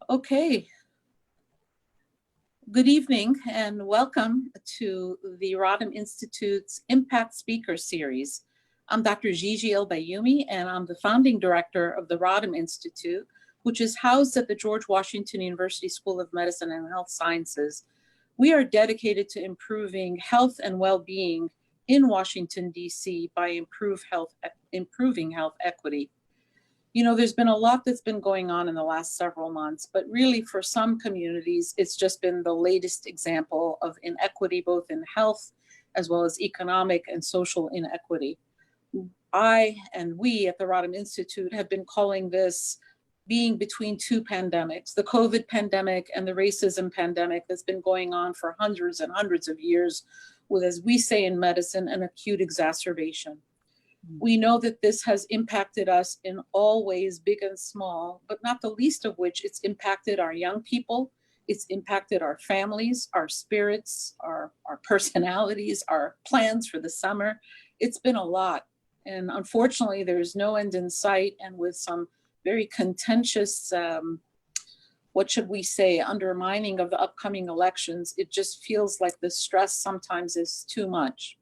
Okay, good evening and welcome to the Rodham Institute's Impact Speaker Series. I'm Dr. Gigi El-Bayoumi and I'm the founding director of the Rodham Institute, which is housed at the George Washington University School of Medicine and Health Sciences. We are dedicated to improving health and well-being in Washington, D.C. by improving health equity. You know, there's been a lot that's been going on in the last several months, but really for some communities, it's just been the latest example of inequity, both in health as well as economic and social inequity. I and we at the Rodham Institute have been calling this being between two pandemics, the COVID pandemic and the racism pandemic that's been going on for hundreds and hundreds of years with, as we say in medicine, an acute exacerbation. We know that this has impacted us in all ways, big and small, but not the least of which it's impacted our young people, it's impacted our families, our spirits, our personalities, our plans for the summer. It's been a lot. And unfortunately, there's no end in sight. And with some very contentious, what should we say, undermining of the upcoming elections, it just feels like the stress sometimes is too much.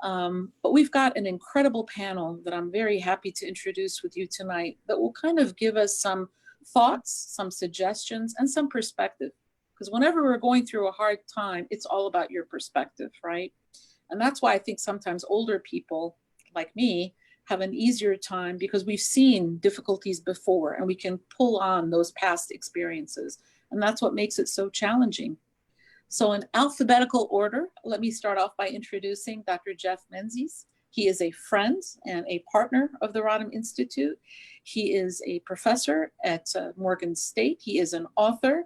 But we've got an incredible panel that I'm very happy to introduce with you tonight that will kind of give us some thoughts, some suggestions, and some perspective. Because whenever we're going through a hard time, it's all about your perspective, right? And that's why I think sometimes older people like me have an easier time because we've seen difficulties before and we can pull on those past experiences. And that's what makes it so challenging. So in alphabetical order, let me start off by introducing Dr. Jeff Menzies. He is a friend and a partner of the Rodham Institute. He is a professor at Morgan State. He is an author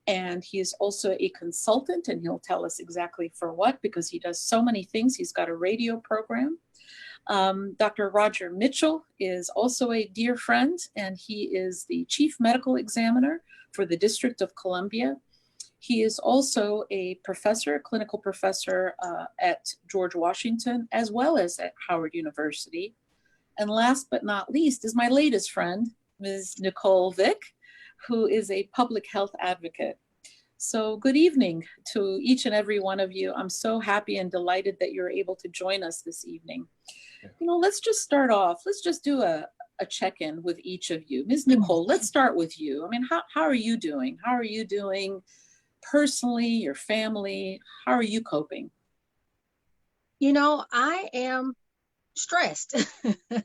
and he is also a consultant, and he'll tell us exactly for what, because he does so many things. He's got a radio program. Dr. Roger Mitchell is also a dear friend, and he is the chief medical examiner for the District of Columbia. He is also a professor, a clinical professor at George Washington, as well as at Howard University. And last but not least is my latest friend, Ms. Nicole Vick, who is a public health advocate. So good evening to each and every one of you. I'm so happy and delighted that you're able to join us this evening. You know, let's just start off. Let's just do a check-in with each of you. Ms. Nicole, let's start with you. I mean, how are you doing? How are you doing personally, your family? How are you coping? You know, I am stressed,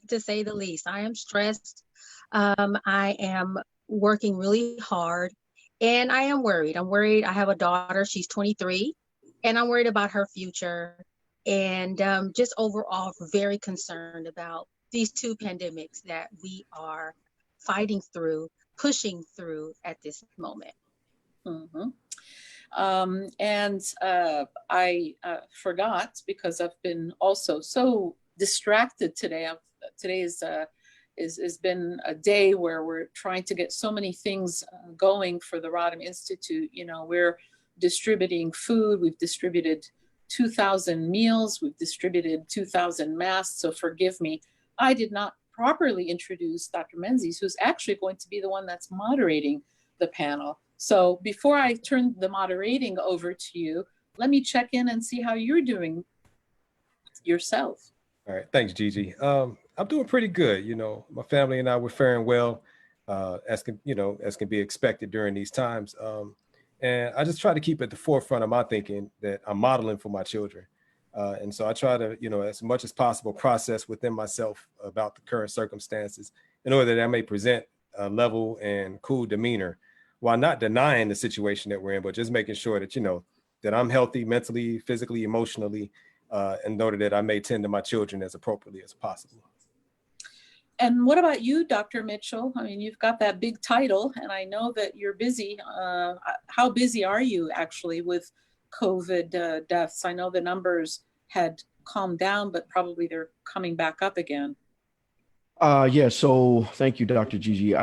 to say the least. I am stressed. I am working really hard and I am worried. I'm worried. I have a daughter, she's 23, and I'm worried about her future. And just overall very concerned about these two pandemics that we are fighting through, pushing through at this moment. Mm-hmm. I forgot, because I've been also so distracted today. Today has been a day where we're trying to get so many things going for the Rodham Institute. You know, we're distributing food. We've distributed 2,000 meals. We've distributed 2,000 masks. So forgive me, I did not properly introduce Dr. Menzies, who's actually going to be the one that's moderating the panel. So before I turn the moderating over to you, let me check in and see how you're doing yourself. All right, thanks, Gigi. I'm doing pretty good. You know, my family and I were faring well, as can be expected during these times. And I just try to keep at the forefront of my thinking that I'm modeling for my children. And so I try to, as much as possible, process within myself about the current circumstances in order that I may present a level and cool demeanor while not denying the situation that we're in, but just making sure that, that I'm healthy mentally, physically, emotionally, in order that I may tend to my children as appropriately as possible. And what about you, Dr. Mitchell? I mean, you've got that big title, and I know that you're busy. How busy are you actually with COVID deaths? I know the numbers had calmed down, but probably they're coming back up again. Yeah, so thank you, Dr. Gigi.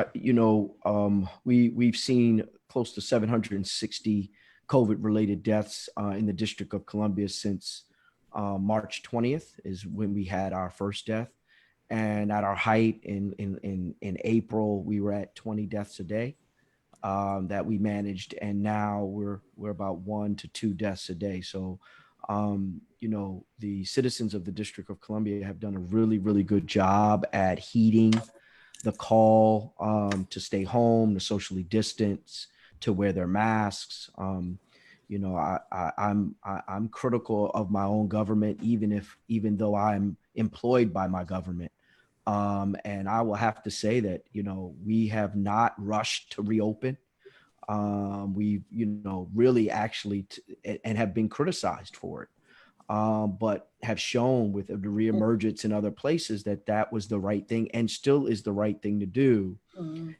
We've seen close to 760 COVID-related deaths in the District of Columbia since March 20th is when we had our first death. And at our height in April, we were at 20 deaths a day. that we managed, and now we're about 1 to 2 deaths a day. So, you know, the citizens of the District of Columbia have done a really, really good job at heeding the call to stay home, to socially distance, to wear their masks. You know, I'm critical of my own government, even though I'm employed by my government. And I will have to say that, you know, we have not rushed to reopen. We've, you know, really actually and have been criticized for it. But have shown with the reemergence in other places that that was the right thing and still is the right thing to do,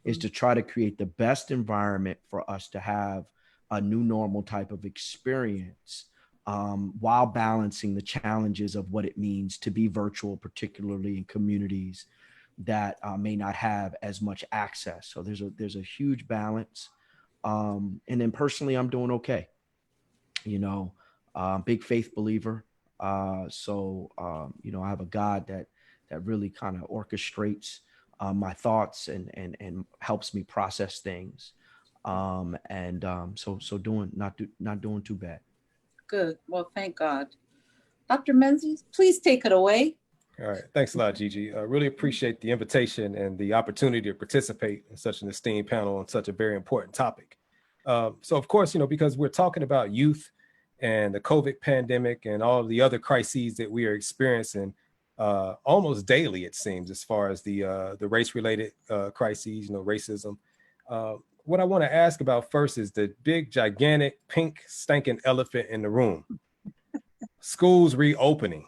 is to try to create the best environment for us to have a new normal type of experience, while balancing the challenges of what it means to be virtual, particularly in communities that may not have as much access. So there's a huge balance. And then personally, I'm doing okay. You know, big faith believer. You know, I have a God that really kind of orchestrates my thoughts and helps me process things. So not doing too bad. Good. Well, thank God. Dr. Menzies, please take it away. All right. Thanks a lot, Gigi. I really appreciate the invitation and the opportunity to participate in such an esteemed panel on such a very important topic. So, of course, you know, because we're talking about youth and the COVID pandemic and all the other crises that we are experiencing almost daily, it seems, as far as the race-related crises, you know, racism. What I want to ask about first is the big, gigantic, pink, stinking elephant in the room. Schools reopening.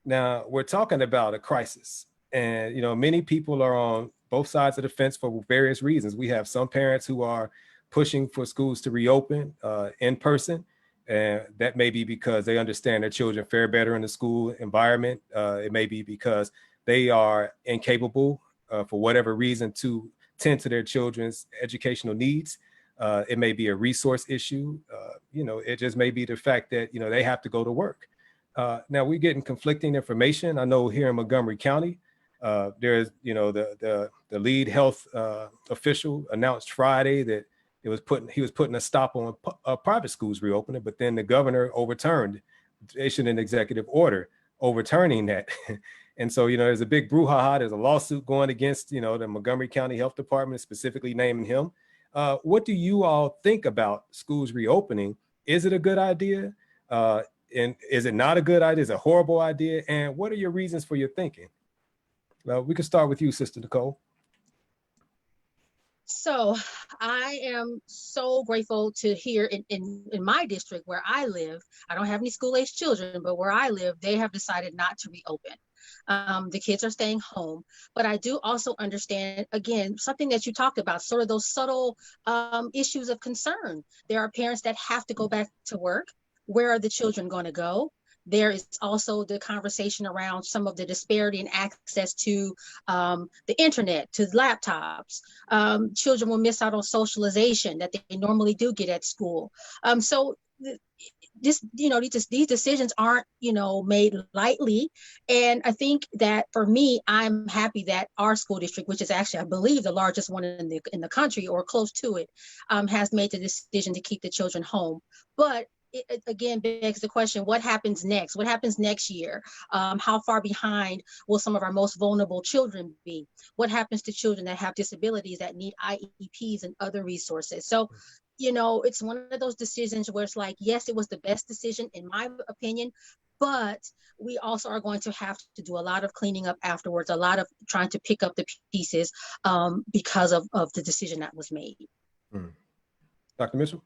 Now, we're talking about a crisis. And, you know, many people are on both sides of the fence for various reasons. We have some parents who are pushing for schools to reopen in person. And that may be because they understand their children fare better in the school environment. It may be because they are incapable for whatever reason to tend to their children's educational needs. It may be a resource issue. You know, it just may be the fact that, you know, they have to go to work. Now we're getting conflicting information. I know here in Montgomery County, there's, you know, the lead health official announced Friday that he was putting a stop on private schools reopening, but then the governor issued an executive order overturning that. And so, you know, there's a big brouhaha. There's a lawsuit going against, you know, the Montgomery County Health Department, specifically naming him. What do you all think about schools reopening? Is it a good idea? And is it not a good idea? Is it a horrible idea? And what are your reasons for your thinking? Well, we can start with you, Sister Nicole. So I am so grateful to hear in my district where I live. I don't have any school-age children, but where I live, they have decided not to reopen. The kids are staying home, but I do also understand, again, something that you talked about, sort of those subtle issues of concern. There are parents that have to go back to work. Where are the children going to go? There is also the conversation around some of the disparity in access to the internet, to laptops. Children will miss out on socialization that they normally do get at school. These decisions aren't, you know, made lightly. And I think that for me, I'm happy that our school district, which is actually, I believe, the largest one in the country or close to it, has made the decision to keep the children home. But it again begs the question, what happens next? What happens next year? How far behind will some of our most vulnerable children be? What happens to children that have disabilities that need IEPs and other resources? So, you know, it's one of those decisions where it's like, yes, it was the best decision in my opinion, but we also are going to have to do a lot of cleaning up afterwards, a lot of trying to pick up the pieces because of the decision that was made. Dr. Mitchell?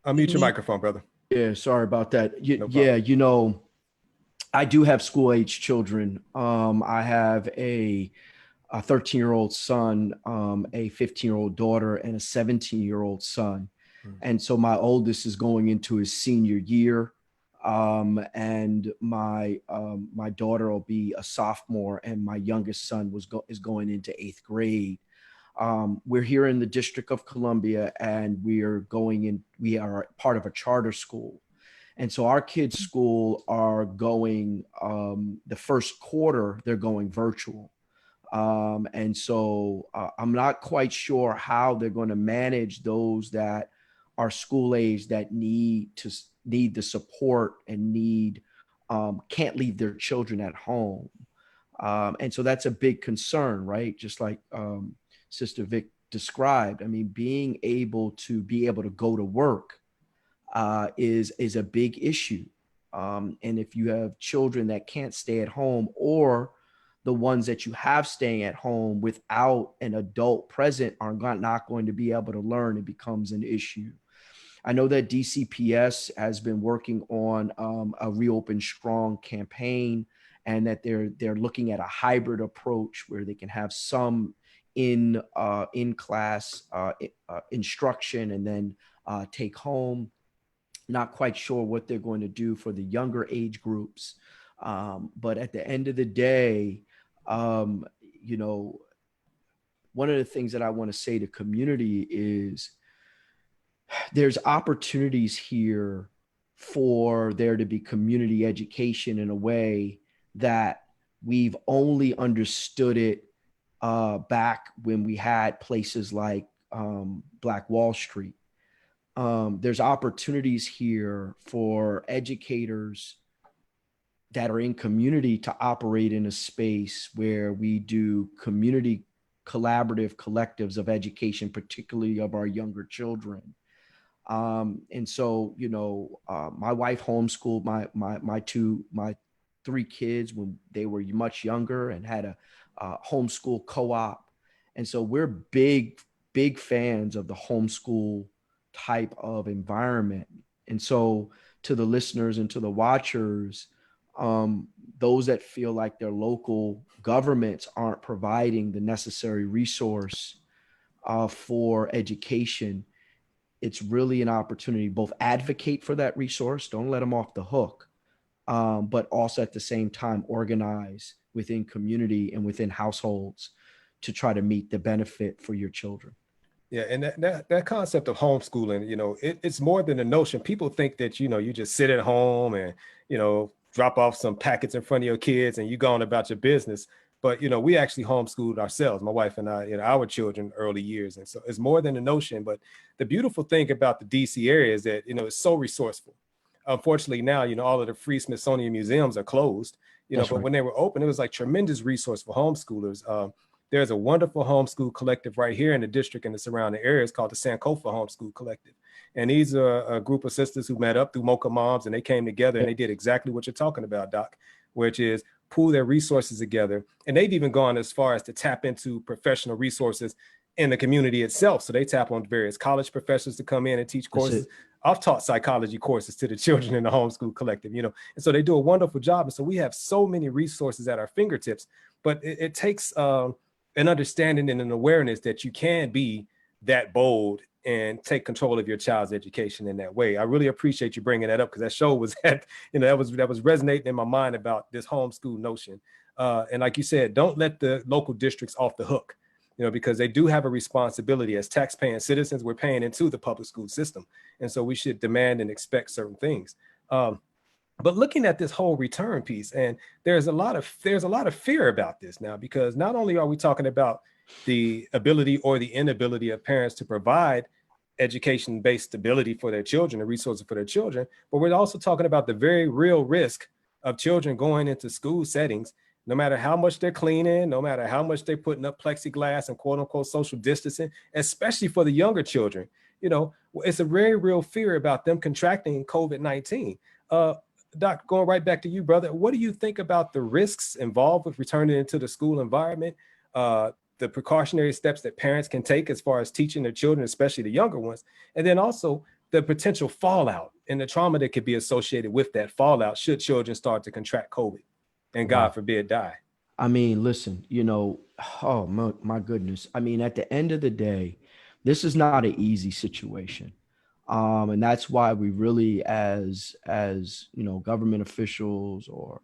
Unmute your microphone, brother. Yeah, sorry about that. No yeah, you know, I do have school-age children. I have a 13-year-old son, a 15-year-old daughter, and a 17-year-old son. And so my oldest is going into his senior year, and my daughter will be a sophomore, and my youngest son is going into 8th grade. We're here in the District of Columbia, and we are part of a charter school. And so our kids' school are going, the first quarter, they're going virtual. And so I'm not quite sure how they're going to manage those that are school age that need the support and can't leave their children at home. And so that's a big concern, right? Just like Sister Vic described. I mean, being able to go to work is a big issue. And if you have children that can't stay at home, or the ones that you have staying at home without an adult present are not going to be able to learn, it becomes an issue. I know that DCPS has been working on a Reopen Strong campaign, and that they're looking at a hybrid approach where they can have some in class instruction and then take home. Not quite sure what they're going to do for the younger age groups, but at the end of the day, you know, one of the things that I want to say to community is there's opportunities here for there to be community education in a way that we've only understood it back when we had places like Black Wall Street. There's opportunities here for educators that are in community to operate in a space where we do community collaborative collectives of education, particularly of our younger children. And so, my wife homeschooled my three kids when they were much younger, and had a homeschool co-op. And so we're big fans of the homeschool type of environment. And so to the listeners and to the watchers, those that feel like their local governments aren't providing the necessary resource for education, it's really an opportunity to both advocate for that resource, don't let them off the hook, but also at the same time organize within community and within households to try to meet the benefit for your children. Yeah, and that concept of homeschooling, it's more than a notion. People think that, you just sit at home and, drop off some packets in front of your kids and you go on about your business. But, we actually homeschooled ourselves, my wife and I, our children early years. And so it's more than a notion. But the beautiful thing about the DC area is that, it's so resourceful. Unfortunately, now, all of the free Smithsonian museums are closed, but right. When they were open, it was like tremendous resource for homeschoolers. There's a wonderful homeschool collective right here in the district and the surrounding areas called the Sankofa Homeschool Collective. And these are a group of sisters who met up through Mocha Moms, and they came together and they did exactly what you're talking about, Doc, which is pool their resources together. And they've even gone as far as to tap into professional resources in the community itself. So they tap on various college professors to come in and teach courses. I've taught psychology courses to the children in the homeschool collective, and so they do a wonderful job. And so we have so many resources at our fingertips, but it takes an understanding and an awareness that you can be that bold and take control of your child's education in that way. I really appreciate you bringing that up, because that show was that was resonating in my mind about this homeschool notion. And like you said, don't let the local districts off the hook, because they do have a responsibility as tax-paying citizens. We're paying into the public school system. And so we should demand and expect certain things. But looking at this whole return piece, and there's a lot of fear about this now, because not only are we talking about the ability or the inability of parents to provide education-based stability for their children and resources for their children, but we're also talking about the very real risk of children going into school settings, no matter how much they're cleaning, no matter how much they're putting up plexiglass and quote unquote social distancing, especially for the younger children. It's a very real fear about them contracting COVID-19. Doc, going right back to you, brother, what do you think about the risks involved with returning into the school environment, the precautionary steps that parents can take as far as teaching their children, especially the younger ones, and then also the potential fallout and the trauma that could be associated with that fallout should children start to contract COVID and God forbid die? I mean, listen, oh my goodness. I mean, at the end of the day, this is not an easy situation. And that's why we really, as government officials or,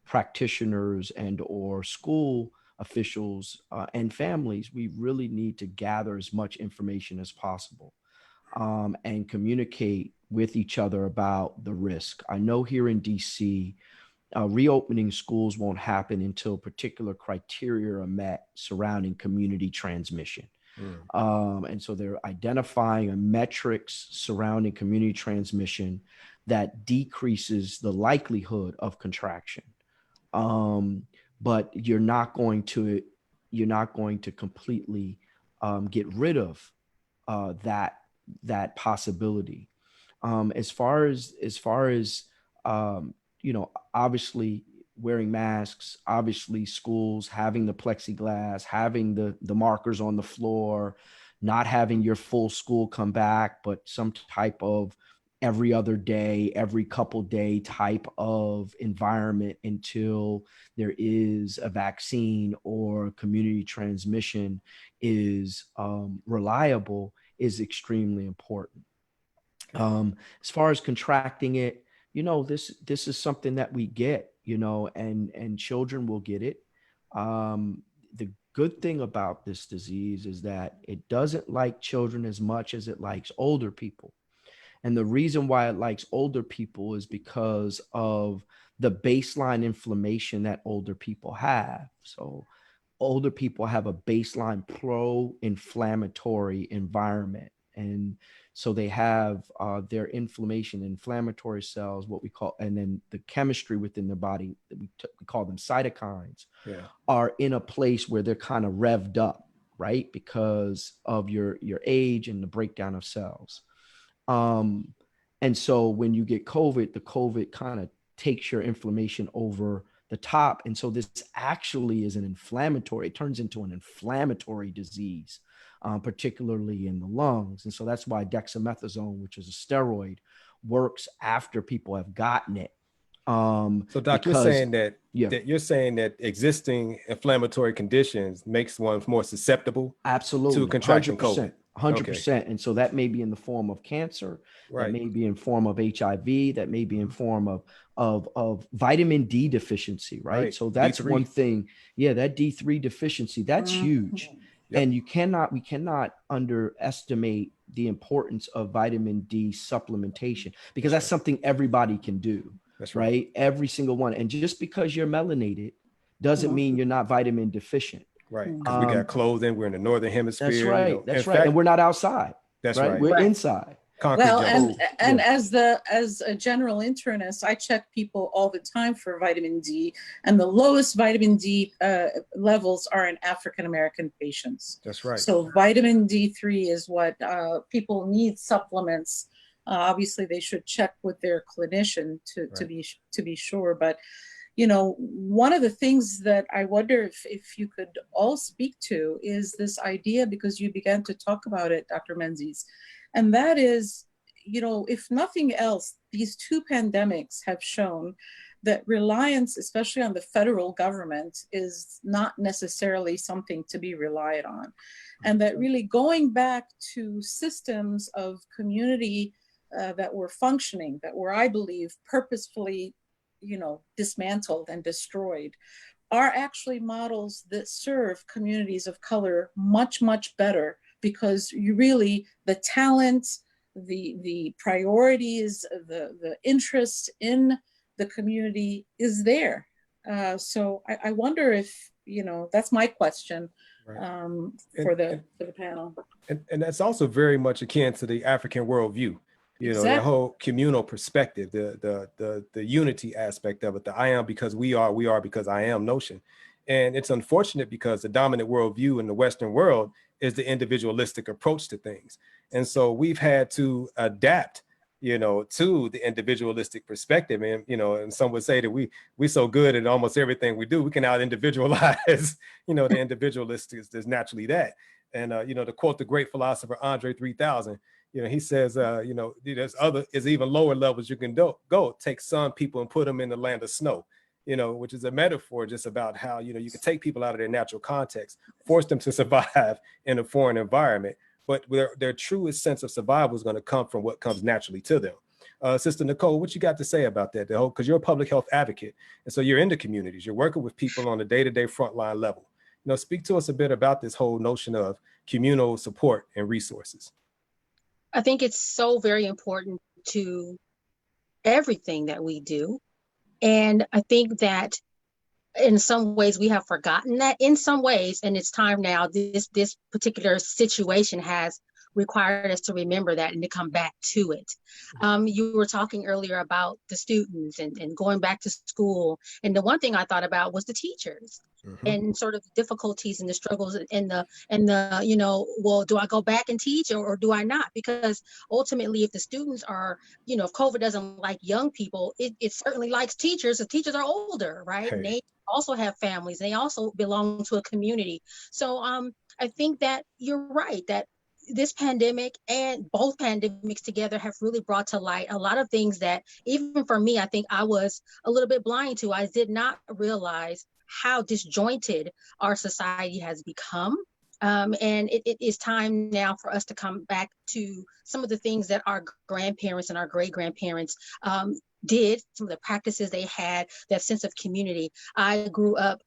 practitioners and or school officials and families, we really need to gather as much information as possible and communicate with each other about the risk. I know here in DC, reopening schools won't happen until particular criteria are met surrounding community transmission. And so they're identifying a metrics surrounding community transmission that decreases the likelihood of contraction. But you're not going to completely get rid of that possibility. As far as obviously wearing masks, obviously schools having the plexiglass, having the markers on the floor, not having your full school come back, but some type of every other day, every couple day type of environment until there is a vaccine or community transmission is reliable is extremely important. As far as contracting it, this is something that we get, and children will get it. The good thing about this disease is that it doesn't like children as much as it likes older people. And the reason why it likes older people is because of the baseline inflammation that older people have. So older people have a baseline pro-inflammatory environment. And so they have their inflammatory cells, what we call, and then the chemistry within the body, we call them cytokines, are in a place where they're kind of revved up, right? Because of your age and the breakdown of cells. And so when you get COVID, the COVID kind of takes your inflammation over the top. And so this actually is it turns into an inflammatory disease, particularly in the lungs. And so that's why dexamethasone, which is a steroid, works after people have gotten it. So Doc, you're saying that existing inflammatory conditions makes one more susceptible absolutely to contracting 100%, COVID. 100%. Okay. And so that may be in the form of cancer, that may be in form of HIV, that may be in form of vitamin D deficiency, right? So that's D3. One thing. Yeah, that D3 deficiency, that's huge. Yep. And we cannot underestimate the importance of vitamin D supplementation, because that's something everybody can do. That's right. Every single one. And just because you're melanated doesn't mean you're not vitamin deficient. Right. Because we got clothing. We're in the northern hemisphere. That's right. That's right. And we're not outside. That's right. We're inside. Well, and as a general internist, I check people all the time for vitamin D, and the lowest vitamin D levels are in African American patients. That's right. So vitamin D3 is what people need supplements. Obviously, they should check with their clinician to be sure. But one of the things that I wonder if you could all speak to is this idea, because you began to talk about it, Dr. Menzies, and that is, if nothing else, these two pandemics have shown that reliance, especially on the federal government, is not necessarily something to be relied on. And that really going back to systems of community that were functioning, that were, I believe, purposefully, dismantled and destroyed, are actually models that serve communities of color much, much better, because the talent, the priorities, the interest in the community is there. So I wonder if, that's my question for the panel. And that's also very much akin to the African worldview. Exactly. The whole communal perspective, the unity aspect of it, the I am because we are because I am notion. And it's unfortunate because the dominant worldview in the Western world is the individualistic approach to things. And so we've had to adapt, to the individualistic perspective. And, and some would say that we're so good at almost everything we do, we can out individualize, the individualistic is naturally that. And, to quote the great philosopher, Andre 3000, he says, there's even lower levels you can go. Take some people and put them in the land of snow, which is a metaphor just about how, you can take people out of their natural context, force them to survive in a foreign environment. But their truest sense of survival is going to come from what comes naturally to them. Sister Nicole, what you got to say about that? Because you're a public health advocate. And so you're in the communities. You're working with people on a day-to-day frontline level. Speak to us a bit about this whole notion of communal support and resources. I think it's so very important to everything that we do, And I think that in some ways we have forgotten that in some ways, and it's time now. This particular situation has required us to remember that and to come back to it. You were talking earlier about the students and going back to school, and the one thing I thought about was the teachers. And sort of the difficulties and the struggles and the well, do I go back and teach or do I not? Because ultimately, if the students are, if COVID doesn't like young people, it certainly likes teachers. The teachers are older, right? And they also have families. They also belong to a community. So I think that you're right that this pandemic and both pandemics together have really brought to light a lot of things that even for me, I think I was a little bit blind to. I did not realize how disjointed our society has become. And it is time now for us to come back to some of the things that our grandparents and our great grandparents did, some of the practices they had, that sense of community. I grew up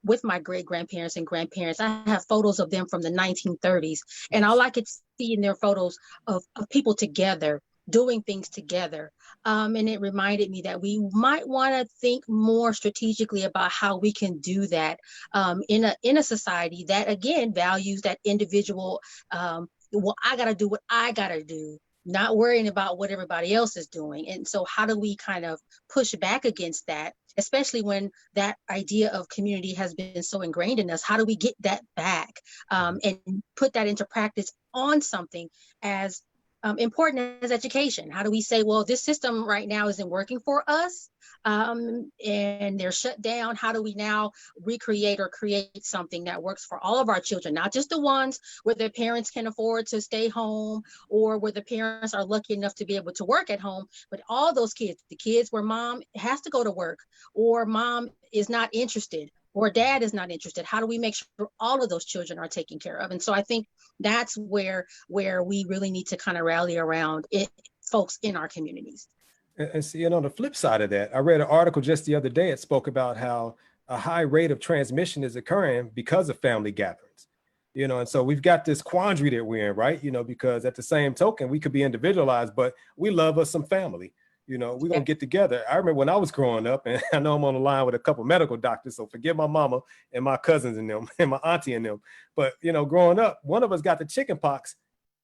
with my great grandparents and grandparents. I have photos of them from the 1930s, and all I could see in their photos of people together, doing things together. And it reminded me that we might want to think more strategically about how we can do that in a society that, again, values that individual. Well, I got to do what I got to do, not worrying about what everybody else is doing. And so how do we kind of push back against that, especially when that idea of community has been so ingrained in us? How do we get that back and put that into practice on something as important as education? How do we say, well, this system right now isn't working for us and they're shut down? How do we now recreate or create something that works for all of our children, not just the ones where their parents can afford to stay home or where the parents are lucky enough to be able to work at home, but all those kids, the kids where mom has to go to work or mom is not interested or dad is not interested? How do we make sure all of those children are taken care of? And so I think that's where we really need to kind of rally around it, folks in our communities. And see, and on the flip side of that, I read an article just the other day. It spoke about how a high rate of transmission is occurring because of family gatherings. And so we've got this quandary that we're in, right? Because at the same token, we could be individualized, but we love us some family. We're going to get together. I remember when I was growing up, and I know I'm on the line with a couple medical doctors, so forgive my mama and my cousins and them and my auntie and them. But, growing up, one of us got the chicken pox.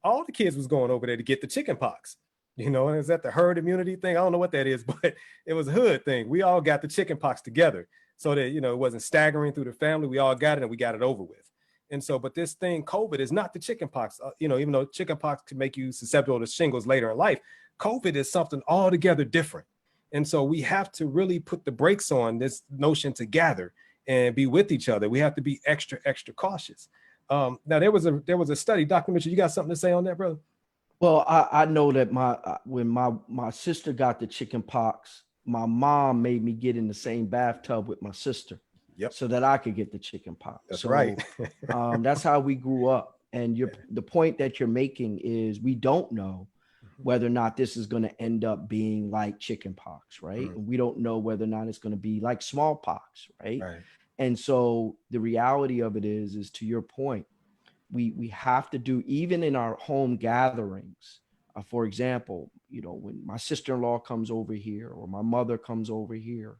All the kids was going over there to get the chicken pox. And is that the herd immunity thing? I don't know what that is, but it was a hood thing. We all got the chicken pox together so that, it wasn't staggering through the family. We all got it and we got it over with. And so, but this thing, COVID, is not the chicken pox. Even though chicken pox can make you susceptible to shingles later in life, COVID is something altogether different. And so we have to really put the brakes on this notion to gather and be with each other. We have to be extra, extra cautious. Now there was a study. Dr. Mitchell, you got something to say on that, brother? Well, I know that when my sister got the chicken pox, my mom made me get in the same bathtub with my sister. Yep. So that I could get the chicken pox. That's right. That's how we grew up. And the point that you're making is we don't know whether or not this is going to end up being like chicken pox, right? Mm-hmm. We don't know whether or not it's going to be like smallpox, right? Right. And so the reality of it is to your point, we have to do, even in our home gatherings, for example, when my sister-in-law comes over here or my mother comes over here,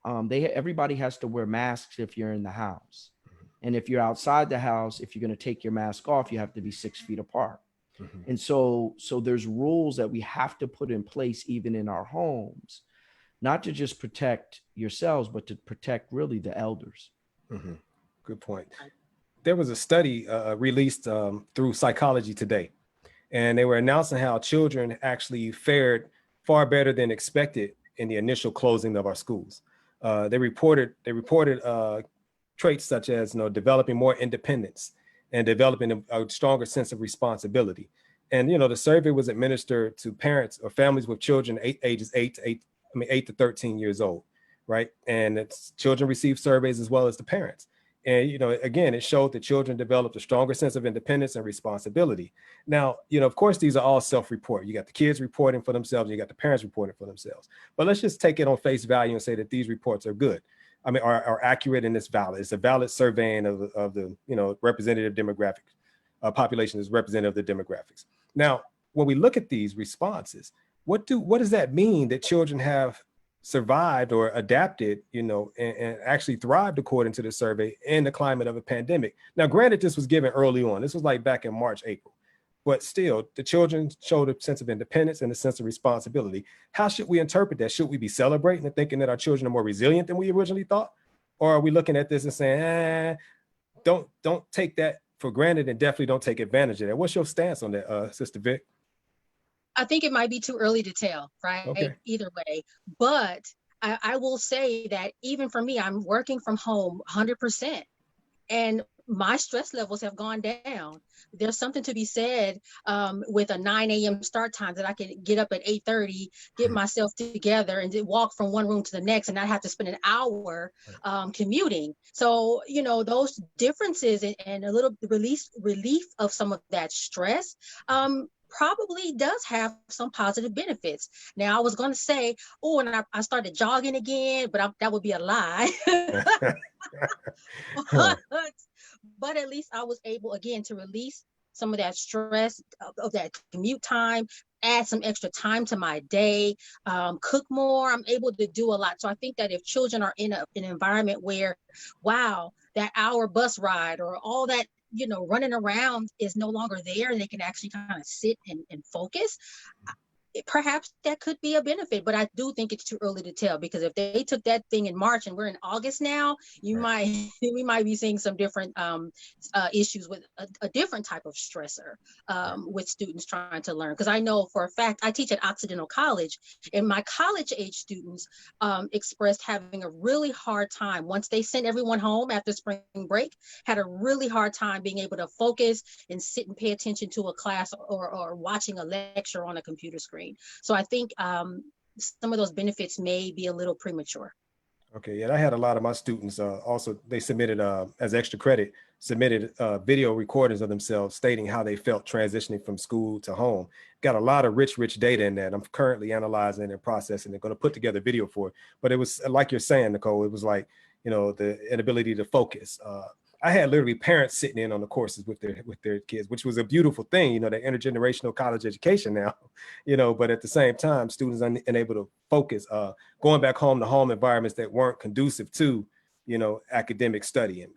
everybody has to wear masks if you're in the house. Mm-hmm. And if you're outside the house, if you're going to take your mask off, you have to be 6 feet apart. Mm-hmm. And so there's rules that we have to put in place even in our homes, not to just protect yourselves, but to protect really the elders. Mm-hmm. Good point. There was a study released through Psychology Today, and they were announcing how children actually fared far better than expected in the initial closing of our schools. They reported traits such as developing more independence and developing a stronger sense of responsibility. And the survey was administered to parents or families with children ages 8 to 13 years old, right? And children received surveys as well as the parents. And, again, it showed that children developed a stronger sense of independence and responsibility. Now, of course, these are all self-report. You got the kids reporting for themselves, and you got the parents reporting for themselves. But let's just take it on face value and say that these reports are good. Are accurate and it's valid. It's a valid surveying of the representative demographic population is representative of the demographics. Now, when we look at these responses, what does that mean that children have survived or adapted, you know, and actually thrived according to the survey in the climate of a pandemic. Now, granted, this was given early on. This was like back in March, April. But still, the children showed a sense of independence and a sense of responsibility. How should we interpret that? Should we be celebrating and thinking that our children are more resilient than we originally thought? Or are we looking at this and saying, don't take that for granted and definitely don't take advantage of that? What's your stance on that, Sister Vic? I think it might be too early to tell, right? Okay. Either way. But I will say that even for me, I'm working from home 100%. And my stress levels have gone down. There's something to be said with a 9 a.m. start time that I can get up at 8:30, get myself together and walk from one room to the next and not have to spend an hour commuting. So, you know, those differences and a little relief of some of that stress probably does have some positive benefits. Now, I was going to say, oh, and I started jogging again, but that would be a lie. But at least I was able, again, to release some of that stress of that commute time, add some extra time to my day, cook more. I'm able to do a lot. So I think that if children are in an environment where, wow, that hour bus ride or all that, you know, running around is no longer there, and they can actually kind of sit and focus, perhaps that could be a benefit. But I do think it's too early to tell, because if they took that thing in March and we're in August now, we might be seeing some different issues with a different type of stressor with students trying to learn. Because I know for a fact, I teach at Occidental College, and my college age students expressed having a really hard time once they sent everyone home after spring break, had a really hard time being able to focus and sit and pay attention to a class or watching a lecture on a computer screen. So I think some of those benefits may be a little premature. Okay, yeah, I had a lot of my students also, they submitted as extra credit, submitted video recordings of themselves stating how they felt transitioning from school to home. Got a lot of rich data in that. I'm currently analyzing and processing and going to put together video for it. But it was like you're saying, Nicole, it was like, you know, the inability to focus. I had literally parents sitting in on the courses with their kids, which was a beautiful thing, you know, the intergenerational college education now, you know, but at the same time, students unable to focus, going back home to home environments that weren't conducive to, you know, academic studying.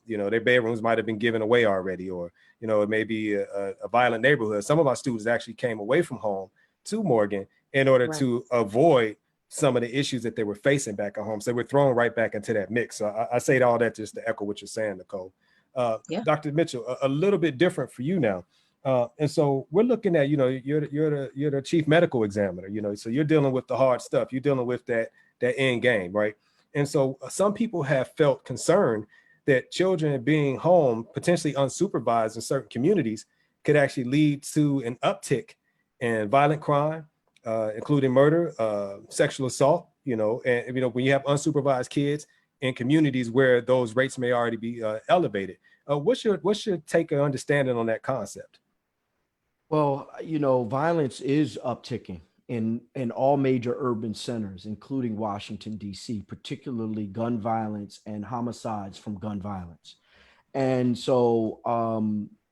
You know, their bedrooms might have been given away already, or, you know, it may be a violent neighborhood. Some of our students actually came away from home to Morgan in order to avoid some of the issues that they were facing back at home. So they were thrown right back into that mix. So I say all that just to echo what you're saying, Nicole. Dr. Mitchell, a little bit different for you now. And so we're looking at, you know, you're the chief medical examiner, you know, so you're dealing with the hard stuff. You're dealing with that end game, right? And so some people have felt concerned that children being home, potentially unsupervised in certain communities, could actually lead to an uptick in violent crime, including murder, sexual assault, you know, and, you know, when you have unsupervised kids in communities where those rates may already be elevated. What's your take or understanding on that concept? Well, you know, violence is upticking in all major urban centers, including Washington, D.C., particularly gun violence and homicides from gun violence. And so,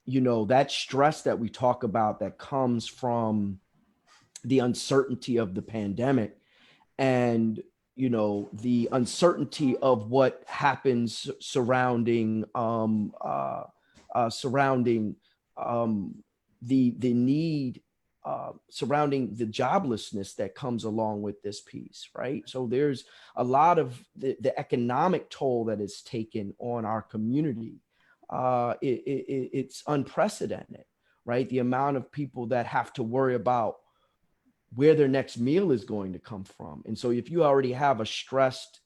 you know, that stress that we talk about that comes from the uncertainty of the pandemic and, you know, the uncertainty of what happens surrounding the need surrounding the joblessness that comes along with this piece, right? So there's a lot of the economic toll that is taken on our community. It's unprecedented, right? The amount of people that have to worry about where their next meal is going to come from. And so if you already have a stressed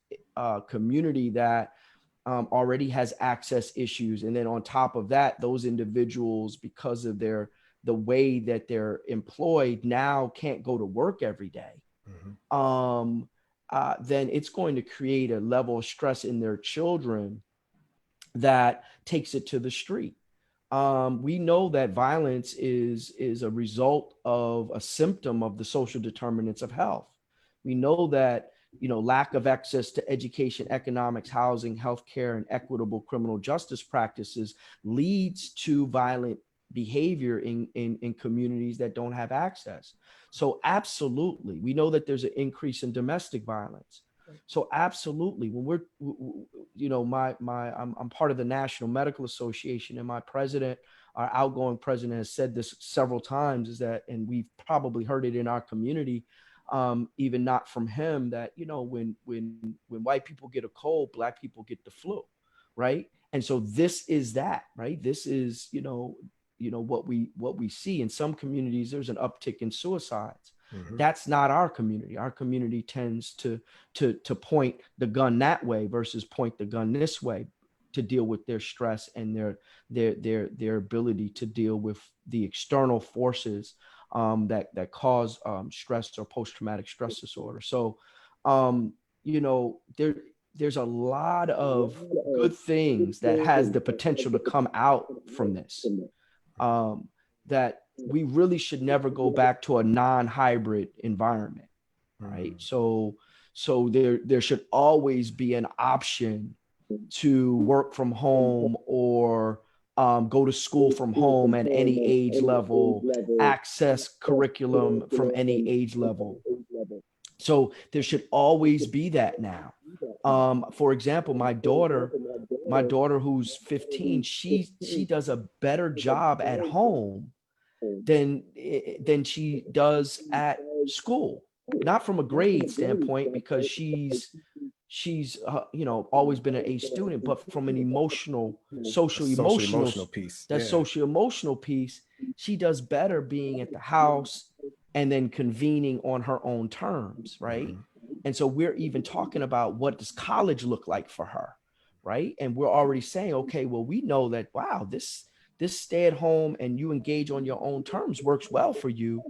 community that already has access issues, and then on top of that, those individuals, because of the way that they're employed, now can't go to work every day, then it's going to create a level of stress in their children that takes it to the street. We know that violence is a result of a symptom of the social determinants of health. We know that, you know, lack of access to education, economics, housing, healthcare, and equitable criminal justice practices leads to violent behavior in communities that don't have access. So absolutely, we know that there's an increase in domestic violence. So absolutely, when I'm part of the National Medical Association, and my president, our outgoing president, has said this several times, is that, and we've probably heard it in our community, even not from him, that, when white people get a cold, Black people get the flu, right? And so this is that, right? This is, what we see in some communities. There's an uptick in suicides. Mm-hmm. That's not our community. Our community tends to point the gun that way versus point the gun this way, to deal with their stress and their ability to deal with the external forces that cause stress or post-traumatic stress disorder. So, there's a lot of good things that has the potential to come out from this, that we really should never go back to a non-hybrid environment, right? So there should always be an option to work from home, or go to school from home at any age level, access curriculum from any age level. So there should always be that now. For example, my daughter who's 15, she does a better job at home than she does at school. Not from a grade standpoint, because she's always been an A student, but from an emotional, social emotional piece. That social emotional piece, she does better being at the house and then convening on her own terms, right? Mm-hmm. And so we're even talking about, what does college look like for her, right? And we're already saying, okay, well, we know that, wow, this stay at home and you engage on your own terms works well for you.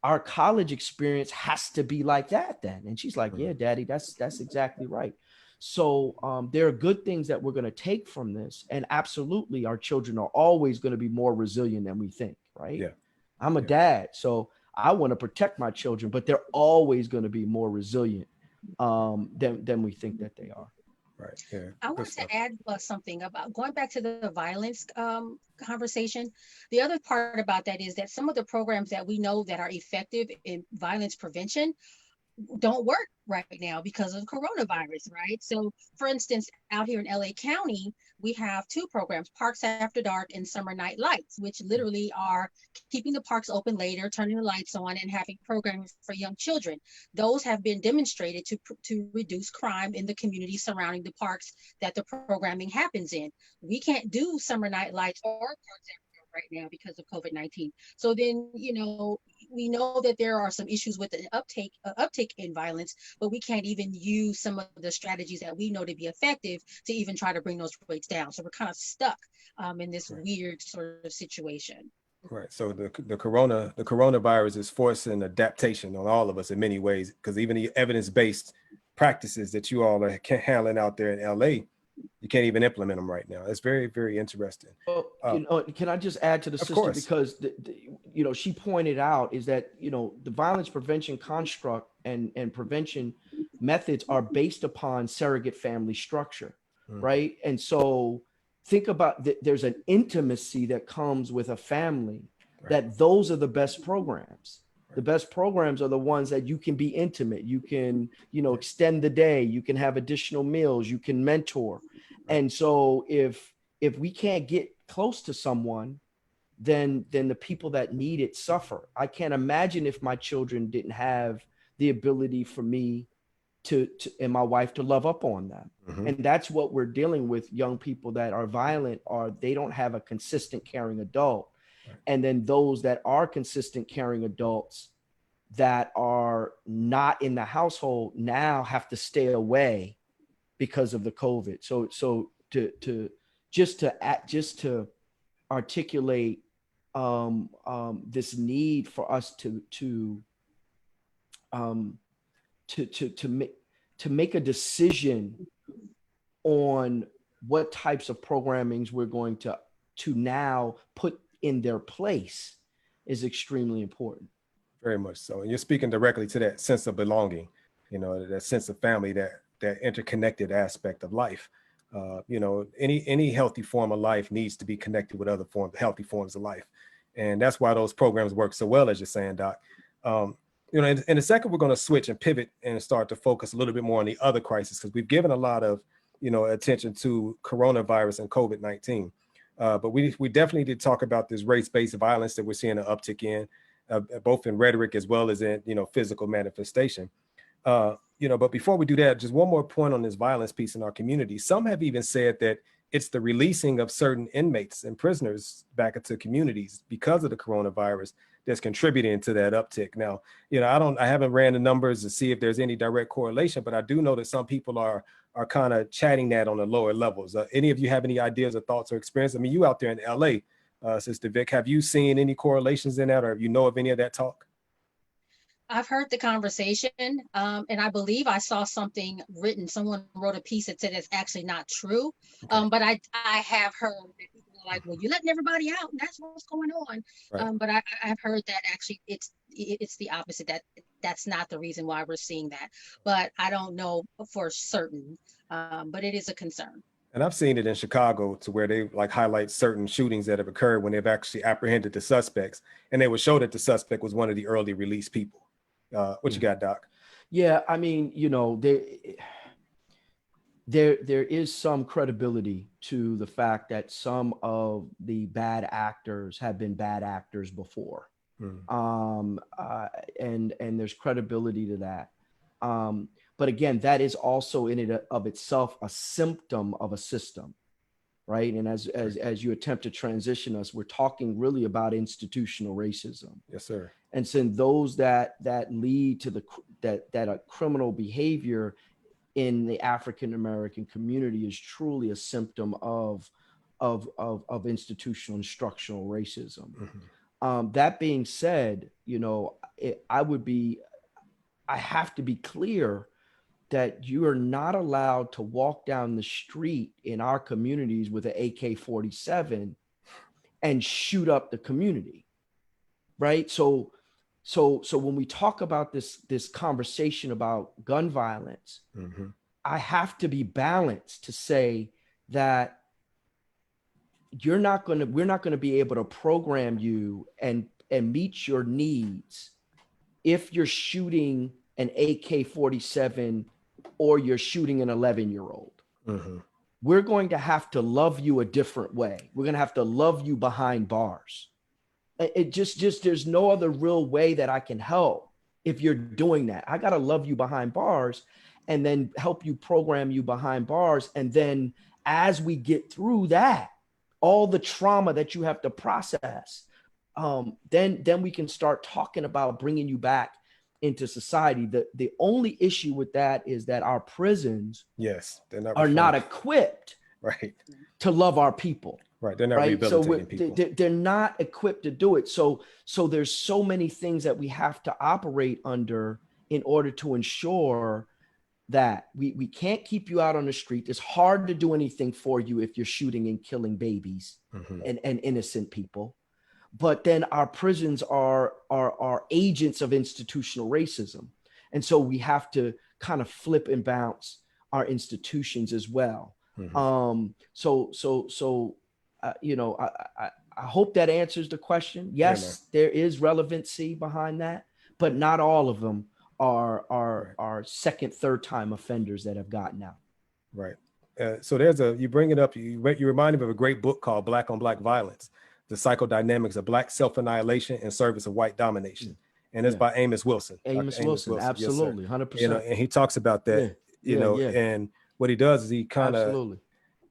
Our college experience has to be like that then. And she's like, yeah, Daddy, that's exactly right. So there are good things that we're going to take from this. And absolutely, our children are always going to be more resilient than we think, right? Yeah. I'm a dad, so I want to protect my children, but they're always going to be more resilient than we think that they are. Right. Yeah. I want to add something about going back to the violence conversation. The other part about that is that some of the programs that we know that are effective in violence prevention don't work right now because of coronavirus, right? So for instance, out here in LA County, we have two programs, Parks After Dark and Summer Night Lights, which literally are keeping the parks open later, turning the lights on, and having programs for young children. Those have been demonstrated to reduce crime in the community surrounding the parks that the programming happens in. We can't do Summer Night Lights or Parks After Dark right now because of COVID-19. So then, we know that there are some issues with the uptake in violence, but we can't even use some of the strategies that we know to be effective to even try to bring those rates down. So we're kind of stuck in this weird sort of situation. Right. So the coronavirus is forcing adaptation on all of us in many ways, because even the evidence-based practices that you all are handling out there in LA, you can't even implement them right now. It's very, very interesting. Well, can I just add to the sister, because she pointed out is that the violence prevention construct and prevention methods are based upon surrogate family structure, right? And so think about that. There's an intimacy that comes with a family, that those are the best programs. The best programs are the ones that you can be intimate. You can, extend the day. You can have additional meals. You can mentor. And so if we can't get close to someone, then the people that need it suffer. I can't imagine if my children didn't have the ability for me to and my wife to love up on them. Mm-hmm. And that's what we're dealing with. Young people that are violent, or they don't have a consistent caring adult. And then those that are consistent caring adults that are not in the household now have to stay away because of the COVID. So to articulate this need for us to make a decision on what types of programmings we're going to now put in their place is extremely important. Very much so. And you're speaking directly to that sense of belonging, that sense of family, that interconnected aspect of life. You know, any healthy form of life needs to be connected with other healthy forms of life. And that's why those programs work so well, as you're saying, Doc. You know, in a second, we're going to switch and pivot and start to focus a little bit more on the other crises, because we've given a lot of, you know, attention to coronavirus and COVID-19. But we definitely did talk about this race-based violence that we're seeing an uptick in, both in rhetoric as well as in, you know, physical manifestation. You know, but before we do that, just one more point on this violence piece in our community. Some have even said that it's the releasing of certain inmates and prisoners back into communities because of the coronavirus that's contributing to that uptick. Now, you know, I haven't ran the numbers to see if there's any direct correlation, but I do know that some people are kind of chatting that on the lower levels. Any of you have any ideas or thoughts or experience? I mean, you out there in LA, Sister Vic, have you seen any correlations in that, or you know of any of that talk? I've heard the conversation, and I believe I saw something written. Someone wrote a piece that said it's actually not true. Okay. But I have heard that people are like, well, you're letting everybody out, and that's what's going on. Right. But I've heard that actually it's the opposite. That's not the reason why we're seeing that. But I don't know for certain. But it is a concern. And I've seen it in Chicago, to where they like highlight certain shootings that have occurred when they've actually apprehended the suspects, and they would show that the suspect was one of the early release people. What you got, Doc? Yeah, I mean, you know, there is some credibility to the fact that some of the bad actors have been bad actors before. And there's credibility to that. But again, that is also in it of itself a symptom of a system, right? And as you attempt to transition us, we're talking really about institutional racism. Yes, sir. And since those that lead to that a criminal behavior in the African American community is truly a symptom of institutional instructional racism. Mm-hmm. That being said, you know, I have to be clear that you are not allowed to walk down the street in our communities with an AK-47 and shoot up the community, right? So when we talk about this conversation about gun violence, Mm-hmm. I have to be balanced to say that we're not going to be able to program you and meet your needs if you're shooting an AK-47 or you're shooting an 11-year-old. Mm-hmm. We're going to have to love you a different way. We're going to have to love you behind bars. It just there's no other real way that I can help if you're doing that. I got to love you behind bars and then help you program you behind bars. And then as we get through that, all the trauma that you have to process, then we can start talking about bringing you back into society. The only issue with that is that our prisons are not equipped right to love our people. Right. They're not right. rehabilitating people. They're not equipped to do it. So there's so many things that we have to operate under in order to ensure that we can't keep you out on the street. It's hard to do anything for you if you're shooting and killing babies Mm-hmm. and innocent people. But then our prisons are agents of institutional racism. And so we have to kind of flip and bounce our institutions as well. Mm-hmm. You know, I hope that answers the question. Yes, there is relevancy behind that, but not all of them are second, third time offenders that have gotten out. Right. So you bring it up, you remind me of a great book called Black on Black Violence, The Psychodynamics of Black Self-Annihilation in Service of White Domination. And it's by Amos Wilson. Amos Wilson, absolutely, yes, 100%. You know, and he talks about that, and what he does is he kind of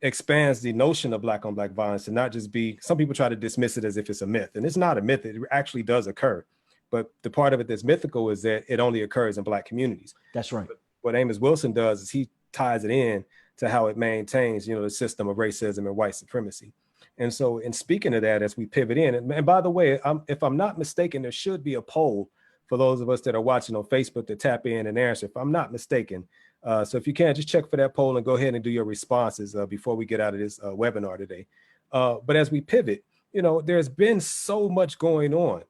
expands the notion of Black on Black violence to not just be, some people try to dismiss it as if it's a myth, and it's not a myth. It actually does occur. But the part of it that's mythical is that it only occurs in Black communities. That's right. But what Amos Wilson does is he ties it in to how it maintains, the system of racism and white supremacy. And so in speaking of that, as we pivot in, and by the way, if I'm not mistaken, there should be a poll for those of us that are watching on Facebook to tap in and answer, if I'm not mistaken. So if you can, just check for that poll and go ahead and do your responses before we get out of this webinar today. But as we pivot, there's been so much going on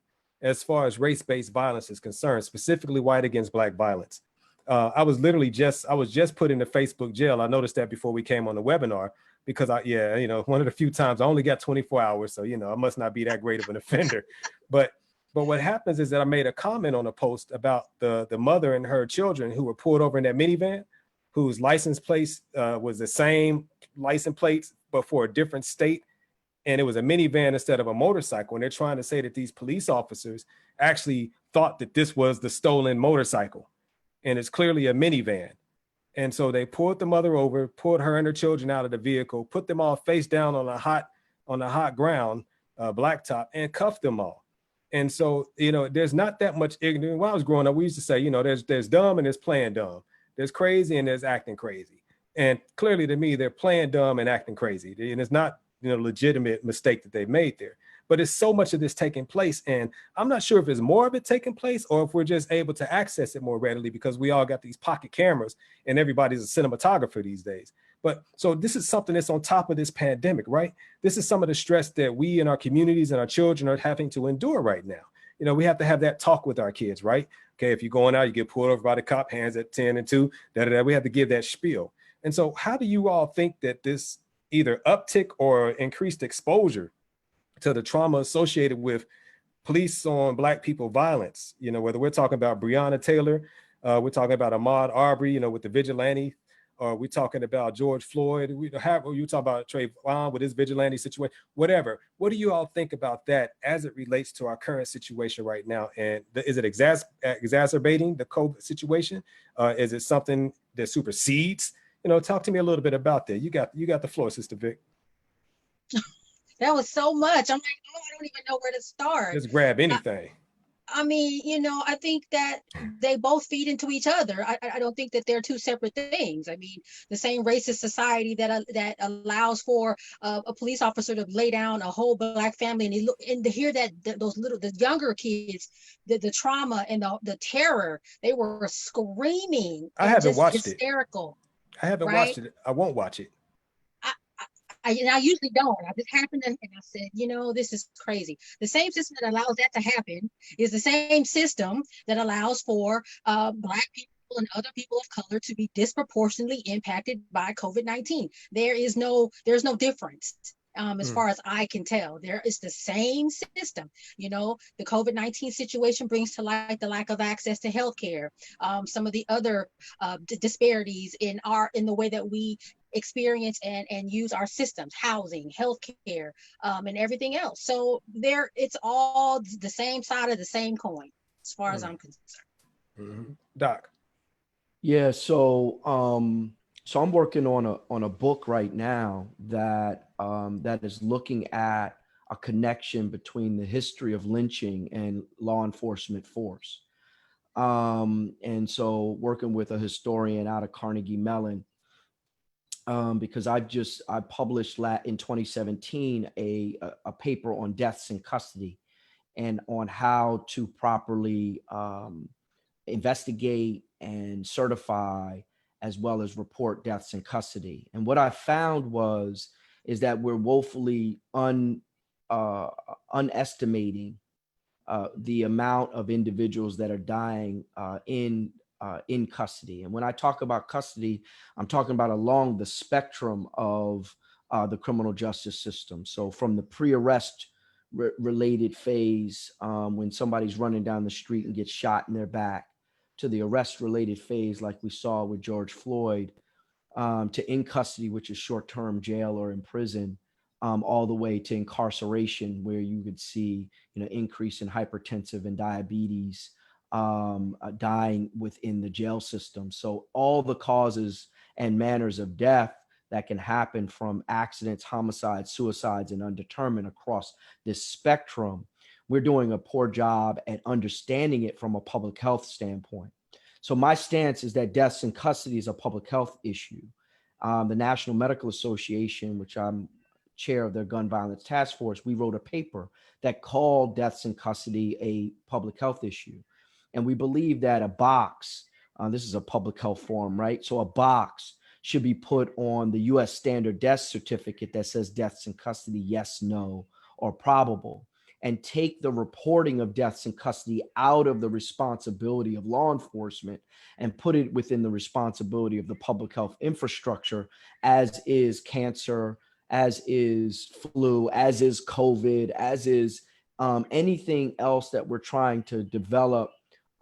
as far as race-based violence is concerned, specifically white against Black violence. I was just put into Facebook jail. I noticed that before we came on the webinar because one of the few times I only got 24 hours. So, I must not be that great of an offender. But what happens is that I made a comment on a post about the mother and her children who were pulled over in that minivan, whose license plate was the same license plates, but for a different state. And it was a minivan instead of a motorcycle. And they're trying to say that these police officers actually thought that this was the stolen motorcycle. And it's clearly a minivan. And so they pulled the mother over, pulled her and her children out of the vehicle, put them all face down on the hot ground, blacktop, and cuffed them all. And so, there's not that much ignorance. When I was growing up, we used to say, there's dumb and there's playing dumb. There's crazy and there's acting crazy. And clearly to me, they're playing dumb and acting crazy. And it's not, legitimate mistake that they made there. But it's so much of this taking place. And I'm not sure if it's more of it taking place or if we're just able to access it more readily because we all got these pocket cameras and everybody's a cinematographer these days. But so this is something that's on top of this pandemic, right? This is some of the stress that we in our communities and our children are having to endure right now. We have to have that talk with our kids, right? Okay, if you're going out, you get pulled over by the cop, hands at 10 and 2, we have to give that spiel. And so how do you all think that this either uptick or increased exposure to the trauma associated with police on Black people violence, whether we're talking about Breonna Taylor, we're talking about Ahmaud Arbery, with the vigilante, or we're talking about George Floyd, you talk about Trayvon with his vigilante situation, whatever. What do you all think about that as it relates to our current situation right now? And is it exacerbating the COVID situation? Is it something that supersedes? Talk to me a little bit about that. You got the floor, Sister Vic. That was so much. I'm like, oh, I don't even know where to start. Just grab anything. I mean, I think that they both feed into each other. I don't think that they're two separate things. I mean, the same racist society that allows for a police officer to lay down a whole Black family and to hear that the younger kids, the trauma and the terror, they were screaming. I haven't watched hysterical. I haven't watched it. I won't watch it. I usually don't. I just happened and I said, this is crazy. The same system that allows that to happen is the same system that allows for Black people and other people of color to be disproportionately impacted by COVID-19. There's no difference. As far as I can tell, there is the same system. The COVID-19 situation brings to light the lack of access to healthcare, some of the other disparities in the way that we experience and use our systems, housing, healthcare, and everything else. So it's all the same side of the same coin, as far as I'm concerned. Doc. Yeah. So I'm working on a book right now that is looking at a connection between the history of lynching and law enforcement force. And so working with a historian out of Carnegie Mellon, because I published in 2017 a paper on deaths in custody and on how to properly investigate and certify as well as report deaths in custody. And what I found is that we're woefully underestimating the amount of individuals that are dying in custody. And when I talk about custody, I'm talking about along the spectrum of the criminal justice system. So from the pre-arrest related phase, when somebody's running down the street and gets shot in their back, to the arrest related phase, like we saw with George Floyd, to in custody, which is short-term jail or in prison, all the way to incarceration, where you could see, increase in hypertensive and diabetes, dying within the jail system. So all the causes and manners of death that can happen from accidents, homicides, suicides, and undetermined across this spectrum, we're doing a poor job at understanding it from a public health standpoint. So my stance is that deaths in custody is a public health issue. The National Medical Association, which I'm chair of their gun violence task force, we wrote a paper that called deaths in custody a public health issue. And we believe that a box, this is a public health forum, right? So a box should be put on the US standard death certificate that says deaths in custody, yes, no, or probable. and take the reporting of deaths in custody out of the responsibility of law enforcement and put it within the responsibility of the public health infrastructure, as is cancer, as is flu, as is COVID, as is anything else that we're trying to develop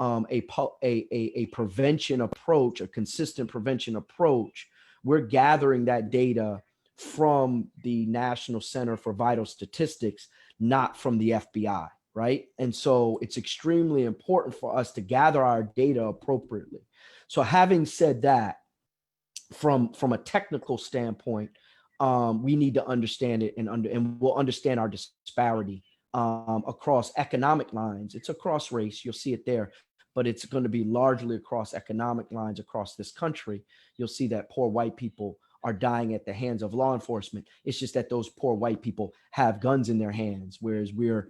a prevention approach, a consistent prevention approach. We're gathering that data from the National Center for Vital Statistics, not from the FBI, right? And so it's extremely important for us to gather our data appropriately. So having said that, from a technical standpoint, we need to understand it and we'll understand our disparity across economic lines. It's across race, you'll see it there, but it's going to be largely across economic lines across this country. You'll see that poor white people are dying at the hands of law enforcement. It's just that those poor white people have guns in their hands, whereas we're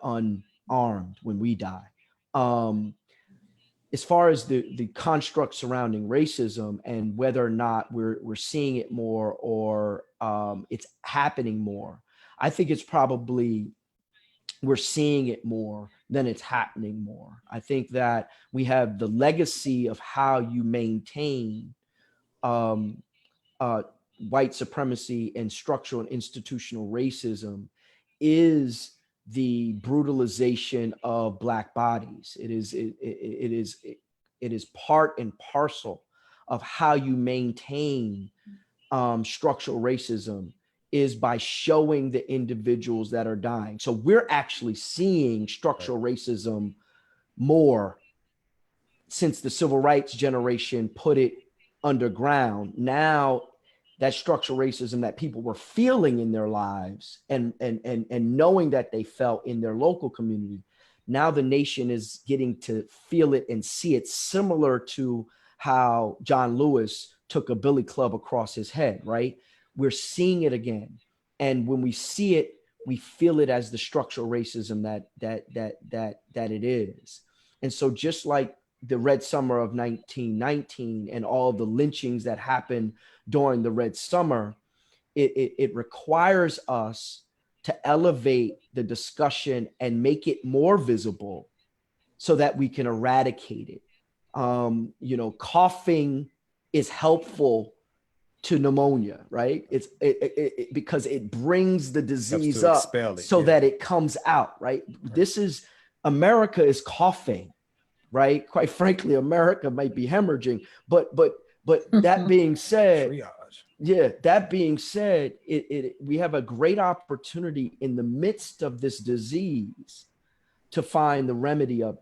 unarmed when we die. As far as the construct surrounding racism and whether or not we're seeing it more or it's happening more, I think it's probably we're seeing it more than it's happening more. I think that we have the legacy of how you maintain white supremacy and structural and institutional racism is the brutalization of Black bodies. It is part and parcel of how you maintain structural racism, is by showing the individuals that are dying. So we're actually seeing structural racism more since the civil rights generation put it underground. Now that structural racism that people were feeling in their lives and knowing that they felt in their local community, now the nation is getting to feel it and see it, similar to how John Lewis took a billy club across his head, right? We're seeing it again. And when we see it, we feel it as the structural racism that it is. And so just like the Red Summer of 1919 and all the lynchings that happened during the Red Summer, it requires us to elevate the discussion and make it more visible so that we can eradicate it. Coughing is helpful to pneumonia, right? It's because it brings the disease up so that it comes out, right? This is, America is coughing, right? Quite frankly, America might be hemorrhaging, but that being said, that being said, we have a great opportunity in the midst of this disease to find the remedy of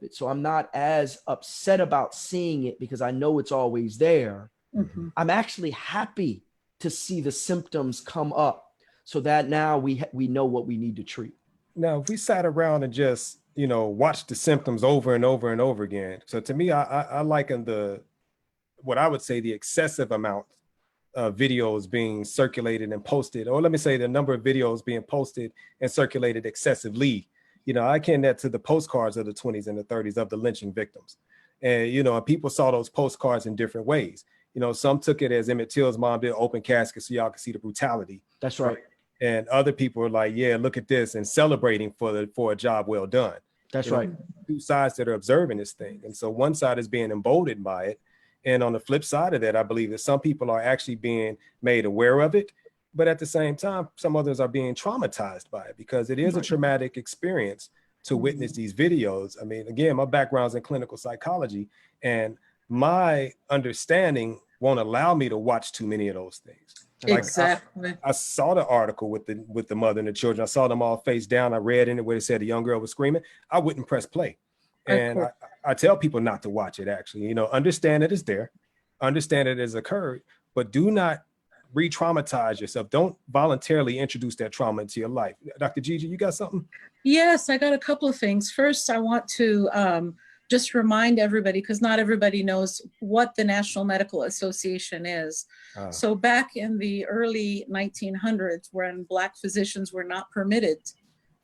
it. So I'm not as upset about seeing it because I know it's always there. Mm-hmm. I'm actually happy to see the symptoms come up so that now we know what we need to treat. Now, if we sat around and just, watch the symptoms over and over and over again. So to me, I liken what I would say the excessive amount of videos being circulated and posted, or let me say the number of videos being posted and circulated excessively. I akin that to the postcards of the 20s and the 30s of the lynching victims. And, people saw those postcards in different ways. Some took it as Emmett Till's mom did, open casket so y'all could see the brutality. That's right. And other people were like, yeah, look at this, and celebrating for a job well done. That's right. Two sides that are observing this thing. And so one side is being emboldened by it. And on the flip side of that, I believe that some people are actually being made aware of it. But at the same time, some others are being traumatized by it because it is a traumatic experience to witness these videos. I mean, again, my background's in clinical psychology, and my understanding won't allow me to watch too many of those things. Exactly. I saw the article with the mother and the children. I saw them all face down. I read in it where it said a young girl was screaming. I wouldn't press play. And I tell people not to watch it, actually. Understand that it's there, understand it has occurred, but do not re-traumatize yourself. Don't voluntarily introduce that trauma into your life. Dr. Gigi, you got something? Yes, I got a couple of things. First, I want to just remind everybody, because not everybody knows what the National Medical Association is. So back in the early 1900s, when Black physicians were not permitted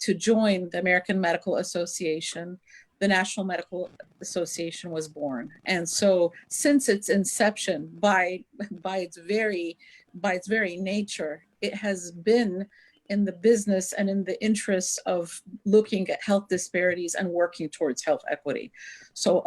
to join the American Medical Association, the National Medical Association was born. And so since its inception, by its very nature, it has been in the business and in the interests of looking at health disparities and working towards health equity. So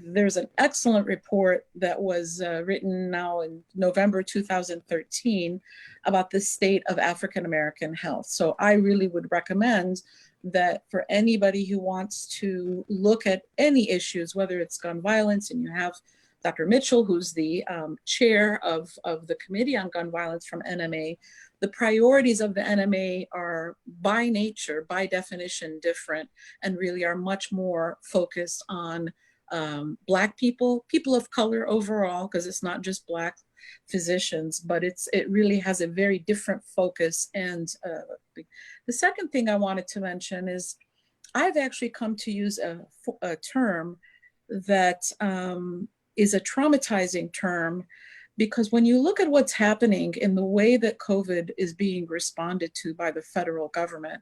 there's an excellent report that was written now in November 2013 about the state of African American health. So I really would recommend that for anybody who wants to look at any issues, whether it's gun violence, and you have Dr. Mitchell, who's the chair of the Committee on Gun Violence from NMA. The priorities of the NMA are by nature, by definition, different, and really are much more focused on Black people, people of color overall, because it's not just Black physicians, but it really has a very different focus. And the second thing I wanted to mention is I've actually come to use a term that is a traumatizing term, because when you look at what's happening in the way that COVID is being responded to by the federal government,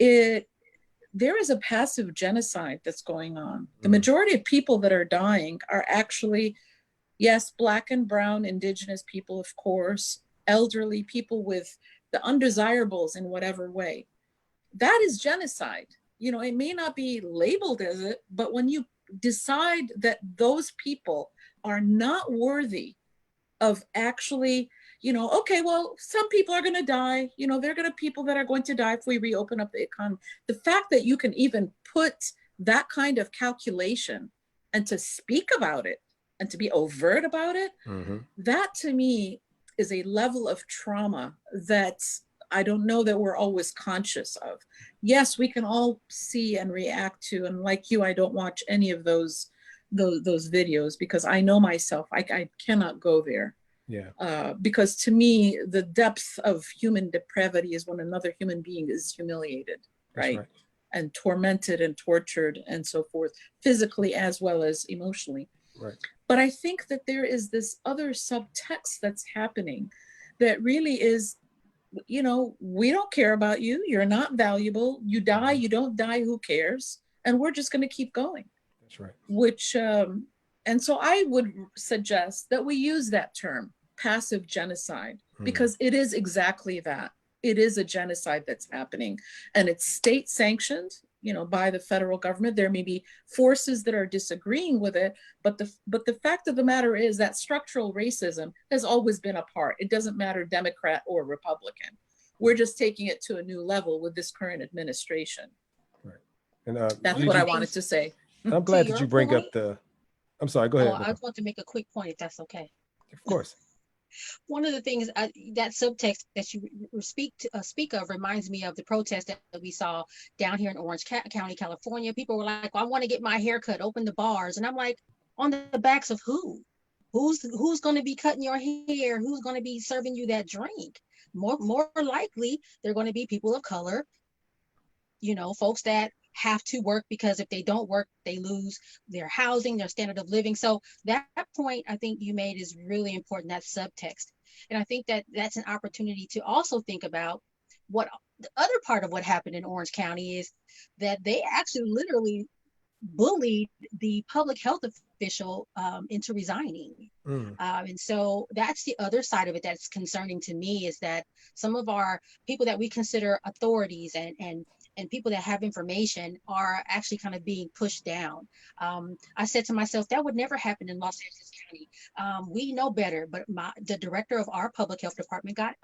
there is a passive genocide that's going on. The majority of people that are dying are actually, yes, Black and brown, indigenous people, of course, elderly people with the undesirables in whatever way. That is genocide. You know, it may not be labeled as it, but when you decide that those people are not worthy of actually, you know, okay, well, some people are going to die, you know, they're going to people that are going to die if we reopen up the economy. The fact that you can even put that kind of calculation and to speak about it and to be overt about it, that to me is a level of trauma that I don't know that we're always conscious of. Yes, we can all see and react to, and like you, I don't watch any of those videos because I know myself, I cannot go there. Yeah. Because to me, the depth of human depravity is when another human being is humiliated, right? And tormented and tortured and so forth, physically as well as emotionally. Right. But I think that there is this other subtext that's happening that really is, you know, we don't care about you. You're not valuable. You die, you don't die, who cares? And we're just going to keep going. That's right. Which, and so I would suggest that we use that term, passive genocide, because it is exactly that. It is a genocide that's happening, and it's state sanctioned, you know, by the federal government. There may be forces that are disagreeing with it, but the fact of the matter is that structural racism has always been a part. It doesn't matter Democrat or Republican. We're just taking it to a new level with this current administration. Right. And that's Gigi, what I wanted to say. I'm glad that you bring up the. I'm sorry. Go ahead. I just want to make a quick point, if that's okay. Of course. One of the things that subtext that you speak of reminds me of the protest that we saw down here in Orange County, California. People were like, well, I want to get my hair cut, open the bars. And I'm like, on the backs of who? Who's going to be cutting your hair? Who's going to be serving you that drink? More likely, they're going to be people of color, you know, folks that have to work, because if they don't work, they lose their housing, their standard of living. So that point I think you made is really important, that subtext. And I think that that's an opportunity to also think about what the other part of what happened in Orange County is that they actually literally bullied the public health official into resigning. And so that's the other side of it that's concerning to me, is that some of our people that we consider authorities and people that have information are actually kind of being pushed down. I said to myself, that would never happen in Los Angeles County. We know better, but the director of our public health department got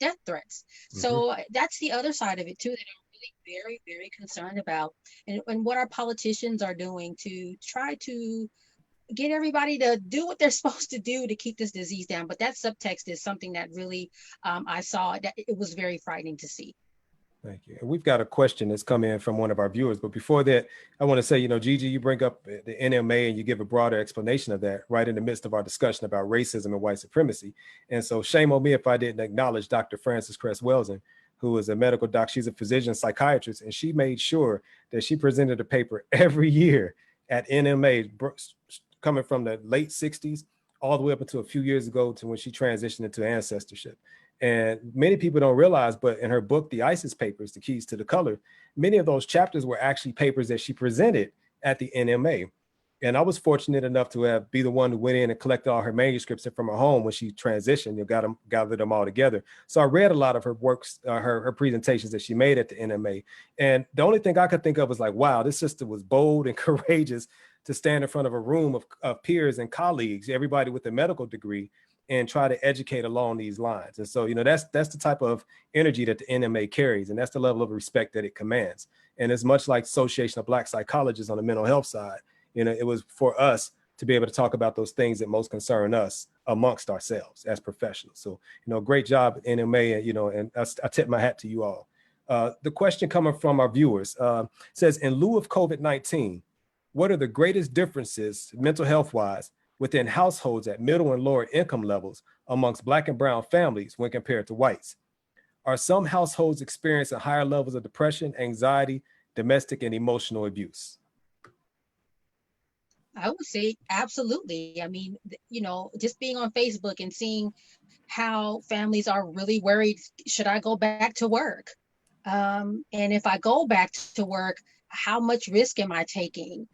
death threats. So that's the other side of it too, that I'm really very, very concerned about, and what our politicians are doing to try to get everybody to do what they're supposed to do to keep this disease down. But that subtext is something that really I saw that it was very frightening to see. Thank you. And we've got a question that's come in from one of our viewers. But before that, I want to say, you know, Gigi, you bring up the NMA and you give a broader explanation of that right in the midst of our discussion about racism and white supremacy. And so shame on me if I didn't acknowledge Dr. Frances Cress-Welsen, who is a medical doc. She's a physician psychiatrist, and she made sure that she presented a paper every year at NMA, coming from the late 60s all the way up until a few years ago to when she transitioned into ancestorship. And many people don't realize, but in her book, The ISIS Papers, The Keys to the Color, many of those chapters were actually papers that she presented at the NMA. And I was fortunate enough to be the one who went in and collected all her manuscripts from her home when she transitioned and gathered them all together. So I read a lot of her works, her presentations that she made at the NMA. And the only thing I could think of was like, wow, this sister was bold and courageous to stand in front of a room of peers and colleagues, everybody with a medical degree, and try to educate along these lines. And so, that's the type of energy that the NMA carries, and that's the level of respect that it commands. And it's much like Association of Black Psychologists on the mental health side. It was for us to be able to talk about those things that most concern us amongst ourselves as professionals. So, great job, NMA, and I tip my hat to you all. The question coming from our viewers says, in lieu of COVID-19, what are the greatest differences mental health wise within households at middle and lower income levels amongst Black and brown families when compared to whites? Are some households experiencing higher levels of depression, anxiety, domestic and emotional abuse? I would say absolutely. I mean, just being on Facebook and seeing how families are really worried, should I go back to work? And if I go back to work, how much risk am I taking?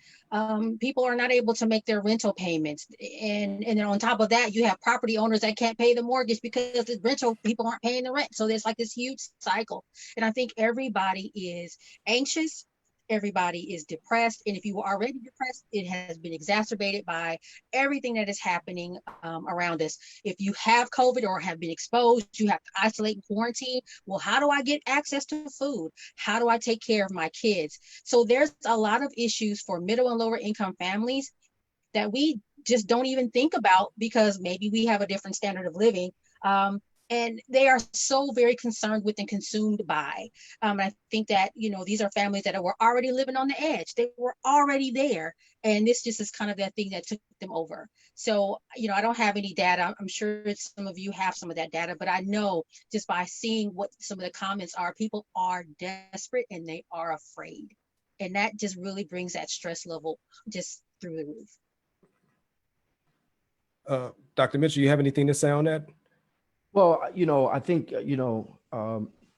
People are not able to make their rental payments. And then on top of that, you have property owners that can't pay the mortgage because the rental people aren't paying the rent. So there's like this huge cycle. And I think everybody is anxious. Everybody is depressed. And if you were already depressed, it has been exacerbated by everything that is happening around us. If you have COVID or have been exposed, you have to isolate and quarantine. Well, how do I get access to food? How do I take care of my kids? So there's a lot of issues for middle and lower income families that we just don't even think about because maybe we have a different standard of living. And they are so very concerned with and consumed by. I think that, these are families that were already living on the edge. They were already there. And this just is kind of that thing that took them over. So, I don't have any data. I'm sure some of you have some of that data, but I know just by seeing what some of the comments are, people are desperate and they are afraid. And that just really brings that stress level just through the roof. Dr. Mitchell, you have anything to say on that? Well, I think,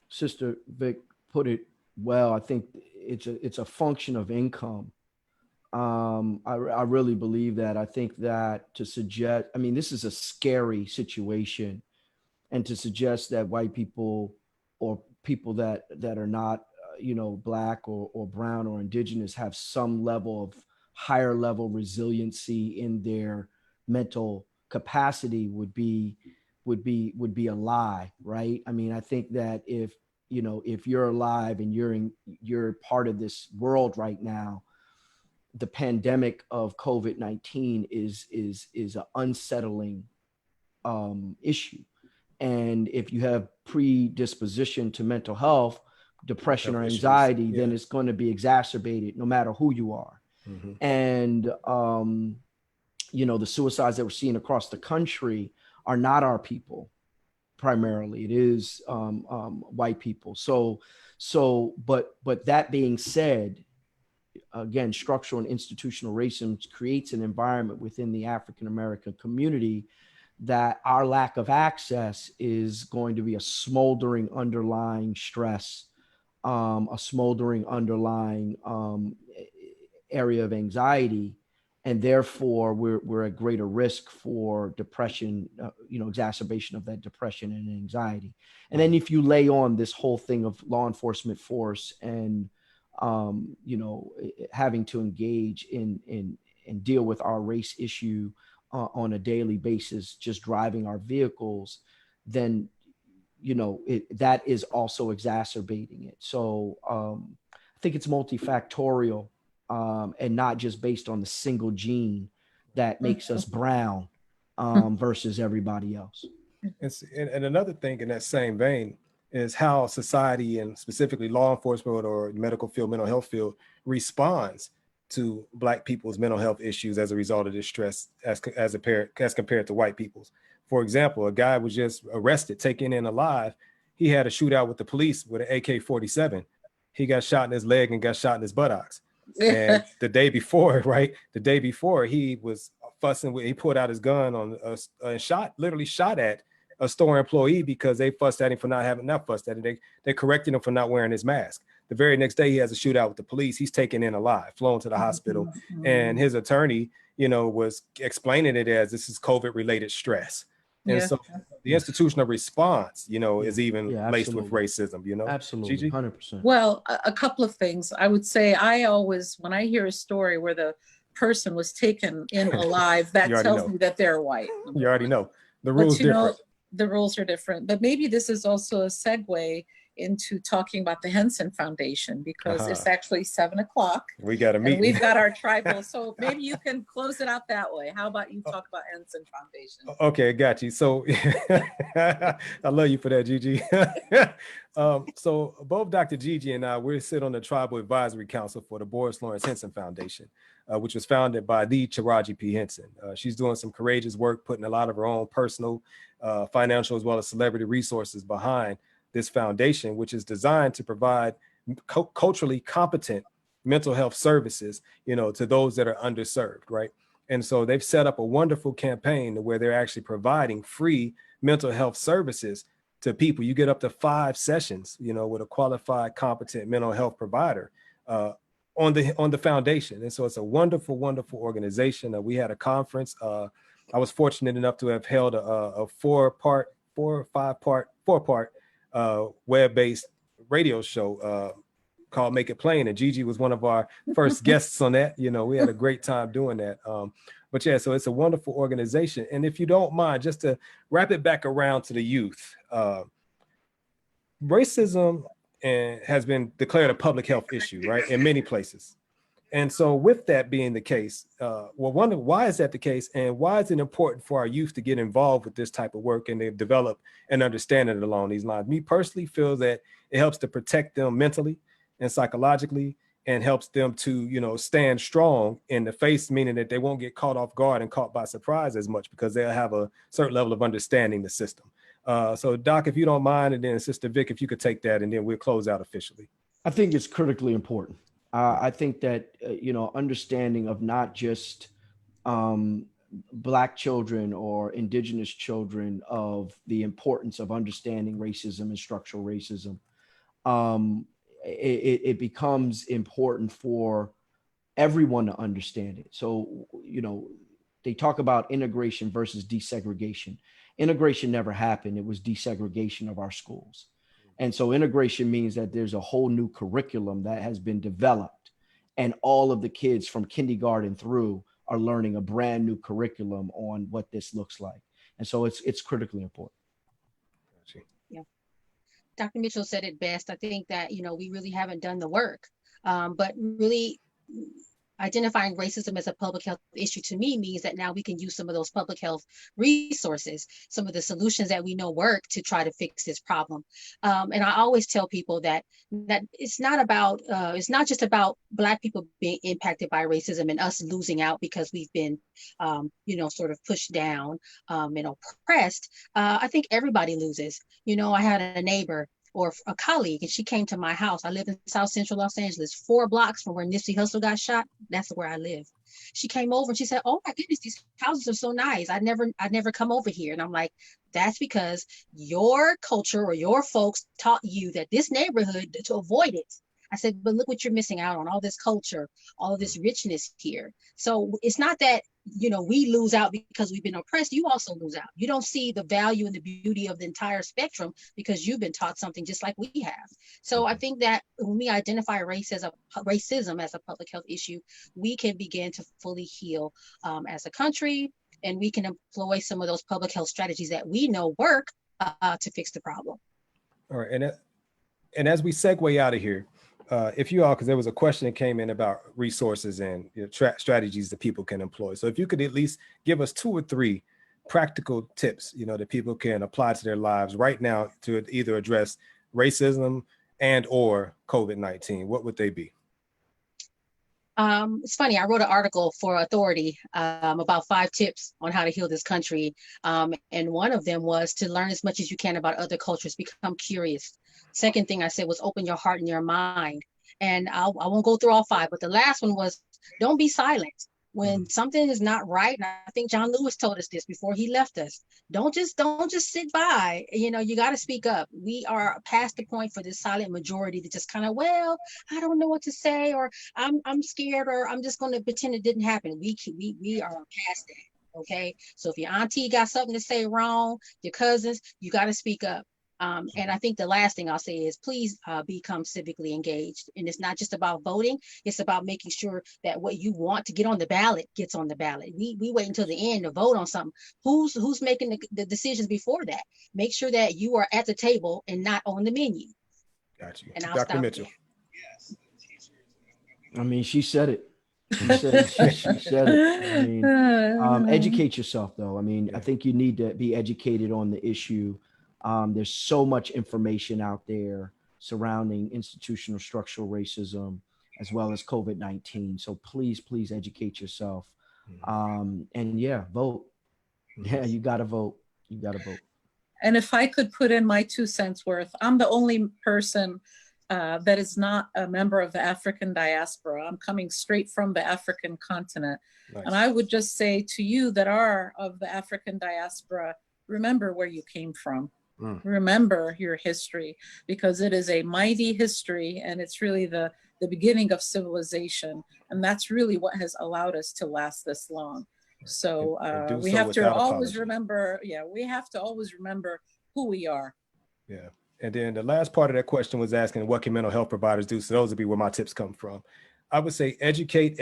Sister Vic put it well. I think it's a function of income. I really believe that. I think that to suggest, this is a scary situation, and to suggest that white people or people that are not, Black or brown or indigenous have some level of higher level resiliency in their mental capacity would be a lie, right? I think that if you're alive and you're part of this world right now, the pandemic of COVID-19 is an unsettling issue. And if you have predisposition to mental health, depression or anxiety, then it's going to be exacerbated no matter who you are. Mm-hmm. And the suicides that we're seeing across the country are not our people primarily. It is white people. But that being said, again, structural and institutional racism creates an environment within the African American community that our lack of access is going to be a smoldering underlying stress, a smoldering underlying area of anxiety. And therefore, we're at greater risk for depression, exacerbation of that depression and anxiety. And then if you lay on this whole thing of law enforcement force and, having to engage in deal with our race issue on a daily basis, just driving our vehicles, then, that is also exacerbating it. So I think it's multifactorial. And not just based on the single gene that makes us brown versus everybody else. And another thing in that same vein is how society, and specifically law enforcement or medical field, mental health field, responds to Black people's mental health issues as a result of this stress as compared to white people's. For example, a guy was just arrested, taken in alive. He had a shootout with the police with an AK-47. He got shot in his leg and got shot in his buttocks. And the day before, he was fussing with, he pulled out his gun on literally shot at a store employee because they fussed at him for not fussed at him. They corrected him for not wearing his mask. The very next day, he has a shootout with the police. He's taken in alive, flown to the hospital, and his attorney, was explaining it as this is COVID-related stress. And Yeah. so the institutional response, is even Yeah, laced with absolutely. racism, Absolutely, Gigi? 100%. Well, a couple of things. I would say I always, when I hear a story where the person was taken in alive, that You already tells know. me that they're white. You already know. The But rules different. the rules are different. But maybe this is also a segue into talking about the Henson Foundation, because it's actually 7:00 We got a and meeting. we've got our tribal. So maybe you can close it out that way. How about you talk about Henson Foundation? Okay, got you. So I love you for that, Gigi. So both Dr. Gigi and I, we sit on the Tribal Advisory Council for the Boris Lawrence Henson Foundation, which was founded by the Taraji P. Henson. She's doing some courageous work, putting a lot of her own personal, financial, as well as celebrity resources behind this foundation, which is designed to provide culturally competent mental health services, to those that are underserved, right? And so they've set up a wonderful campaign where they're actually providing free mental health services to people. You get up to 5 sessions, with a qualified, competent mental health provider on the foundation. And so it's a wonderful, wonderful organization. We had a conference. I was fortunate enough to have held a 4-part web-based radio show called Make It Plain, and Gigi was one of our first guests on that. We had a great time doing that. But yeah, so it's a wonderful organization. And if you don't mind, just to wrap it back around to the youth, racism has been declared a public health issue, right, in many places. And so with that being the case, wonder why is that the case, and why is it important for our youth to get involved with this type of work and to develop an understanding along these lines? Me personally feel that it helps to protect them mentally and psychologically, and helps them to, stand strong in the face, meaning that they won't get caught off guard and caught by surprise as much, because they'll have a certain level of understanding the system. So Doc, if you don't mind, and then Sister Vic, if you could take that, and then we'll close out officially. I think it's critically important. I think that, understanding of not just Black children or indigenous children, of the importance of understanding racism and structural racism, it becomes important for everyone to understand it. So, they talk about integration versus desegregation. Integration never happened. It was desegregation of our schools. And so integration means that there's a whole new curriculum that has been developed, and all of the kids from kindergarten through are learning a brand new curriculum on what this looks like. And so it's critically important. Yeah. Dr. Mitchell said it best. I think that, we really haven't done the work, but really identifying racism as a public health issue to me means that now we can use some of those public health resources, some of the solutions that we know work, to try to fix this problem. And I always tell people that it's not just about Black people being impacted by racism and us losing out because we've been, sort of pushed down and oppressed. I think everybody loses. I had a neighbor or a colleague, and she came to my house. I live in South Central Los Angeles, 4 blocks from where Nipsey Hussle got shot. That's where I live. She came over and she said, "Oh my goodness, these houses are so nice. I'd never come over here." And I'm like, that's because your culture or your folks taught you that this neighborhood, to avoid it. I said, but look what you're missing out on, all this culture, all of this richness here. So it's not that, we lose out because we've been oppressed. You also lose out. You don't see the value and the beauty of the entire spectrum because you've been taught something just like we have. So I think that when we identify racism as a public health issue, we can begin to fully heal as a country, and we can employ some of those public health strategies that we know work to fix the problem. All right, and as we segue out of here, if you all, because there was a question that came in about resources and strategies that people can employ. So if you could at least give us 2 or 3 practical tips, that people can apply to their lives right now to either address racism and or COVID-19, what would they be? It's funny, I wrote an article for Authority about 5 tips on how to heal this country. And one of them was to learn as much as you can about other cultures, become curious. Second thing I said was open your heart and your mind. And I won't go through all 5, but the last one was don't be silent. When something is not right, and I think John Lewis told us this before he left us, don't just sit by. You got to speak up. We are past the point for the silent majority that just kind of, well, I don't know what to say, or I'm scared, or I'm just going to pretend it didn't happen. We are past that. Okay, so if your auntie got something to say wrong, your cousins, you got to speak up. And I think the last thing I'll say is please become civically engaged. And it's not just about voting. It's about making sure that what you want to get on the ballot gets on the ballot. We wait until the end to vote on something. Who's making the decisions before that? Make sure that you are at the table and not on the menu. Got you. And I'll Dr. stop Mitchell. I mean, she said it. She said it. I mean, educate yourself, though. I mean, I think you need to be educated on the issue. There's so much information out there surrounding institutional structural racism as well as COVID-19. So please educate yourself. And yeah, vote. Yeah, you got to vote. You got to vote. And if I could put in my 2 cents worth, I'm the only person that is not a member of the African diaspora. I'm coming straight from the African continent. Nice. And I would just say to you that are of the African diaspora, remember where you came from. Remember your history, because it is a mighty history, and it's really the beginning of civilization. And that's really what has allowed us to last this long. So we have to always remember, we have to always remember who we are. Yeah. And then the last part of that question was asking, what can mental health providers do? So those would be where my tips come from. I would say educate.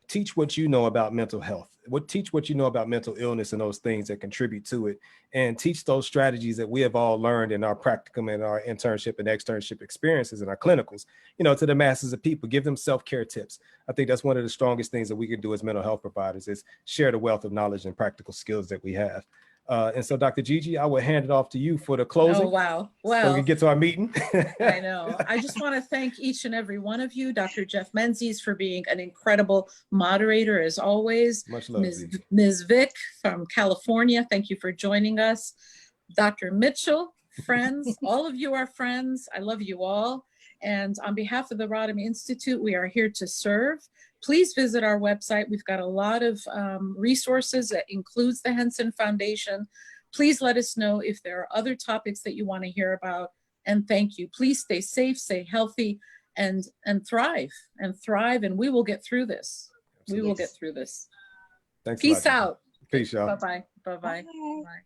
Teach what you know about mental health. Teach what you know about mental illness and those things that contribute to it, and teach those strategies that we have all learned in our practicum and our internship and externship experiences and our clinicals, to the masses of people. Give them self-care tips. I think that's one of the strongest things that we can do as mental health providers is share the wealth of knowledge and practical skills that we have. And so, Dr. Gigi, I will hand it off to you for the closing. Oh, wow. Well, so we can get to our meeting. I know. I just want to thank each and every one of you, Dr. Jeff Menzies, for being an incredible moderator, as always. Much love, Ms. Vic from California, thank you for joining us. Dr. Mitchell, friends, all of you are friends. I love you all. And on behalf of the Rodham Institute, we are here to serve. Please visit our website. We've got a lot of resources that includes the Henson Foundation. Please let us know if there are other topics that you want to hear about. And thank you. Please stay safe, stay healthy, and thrive, and we will get through this. Absolutely. We will get through this. Thanks. Peace out. Peace, y'all. Bye-bye. Bye-bye. Bye.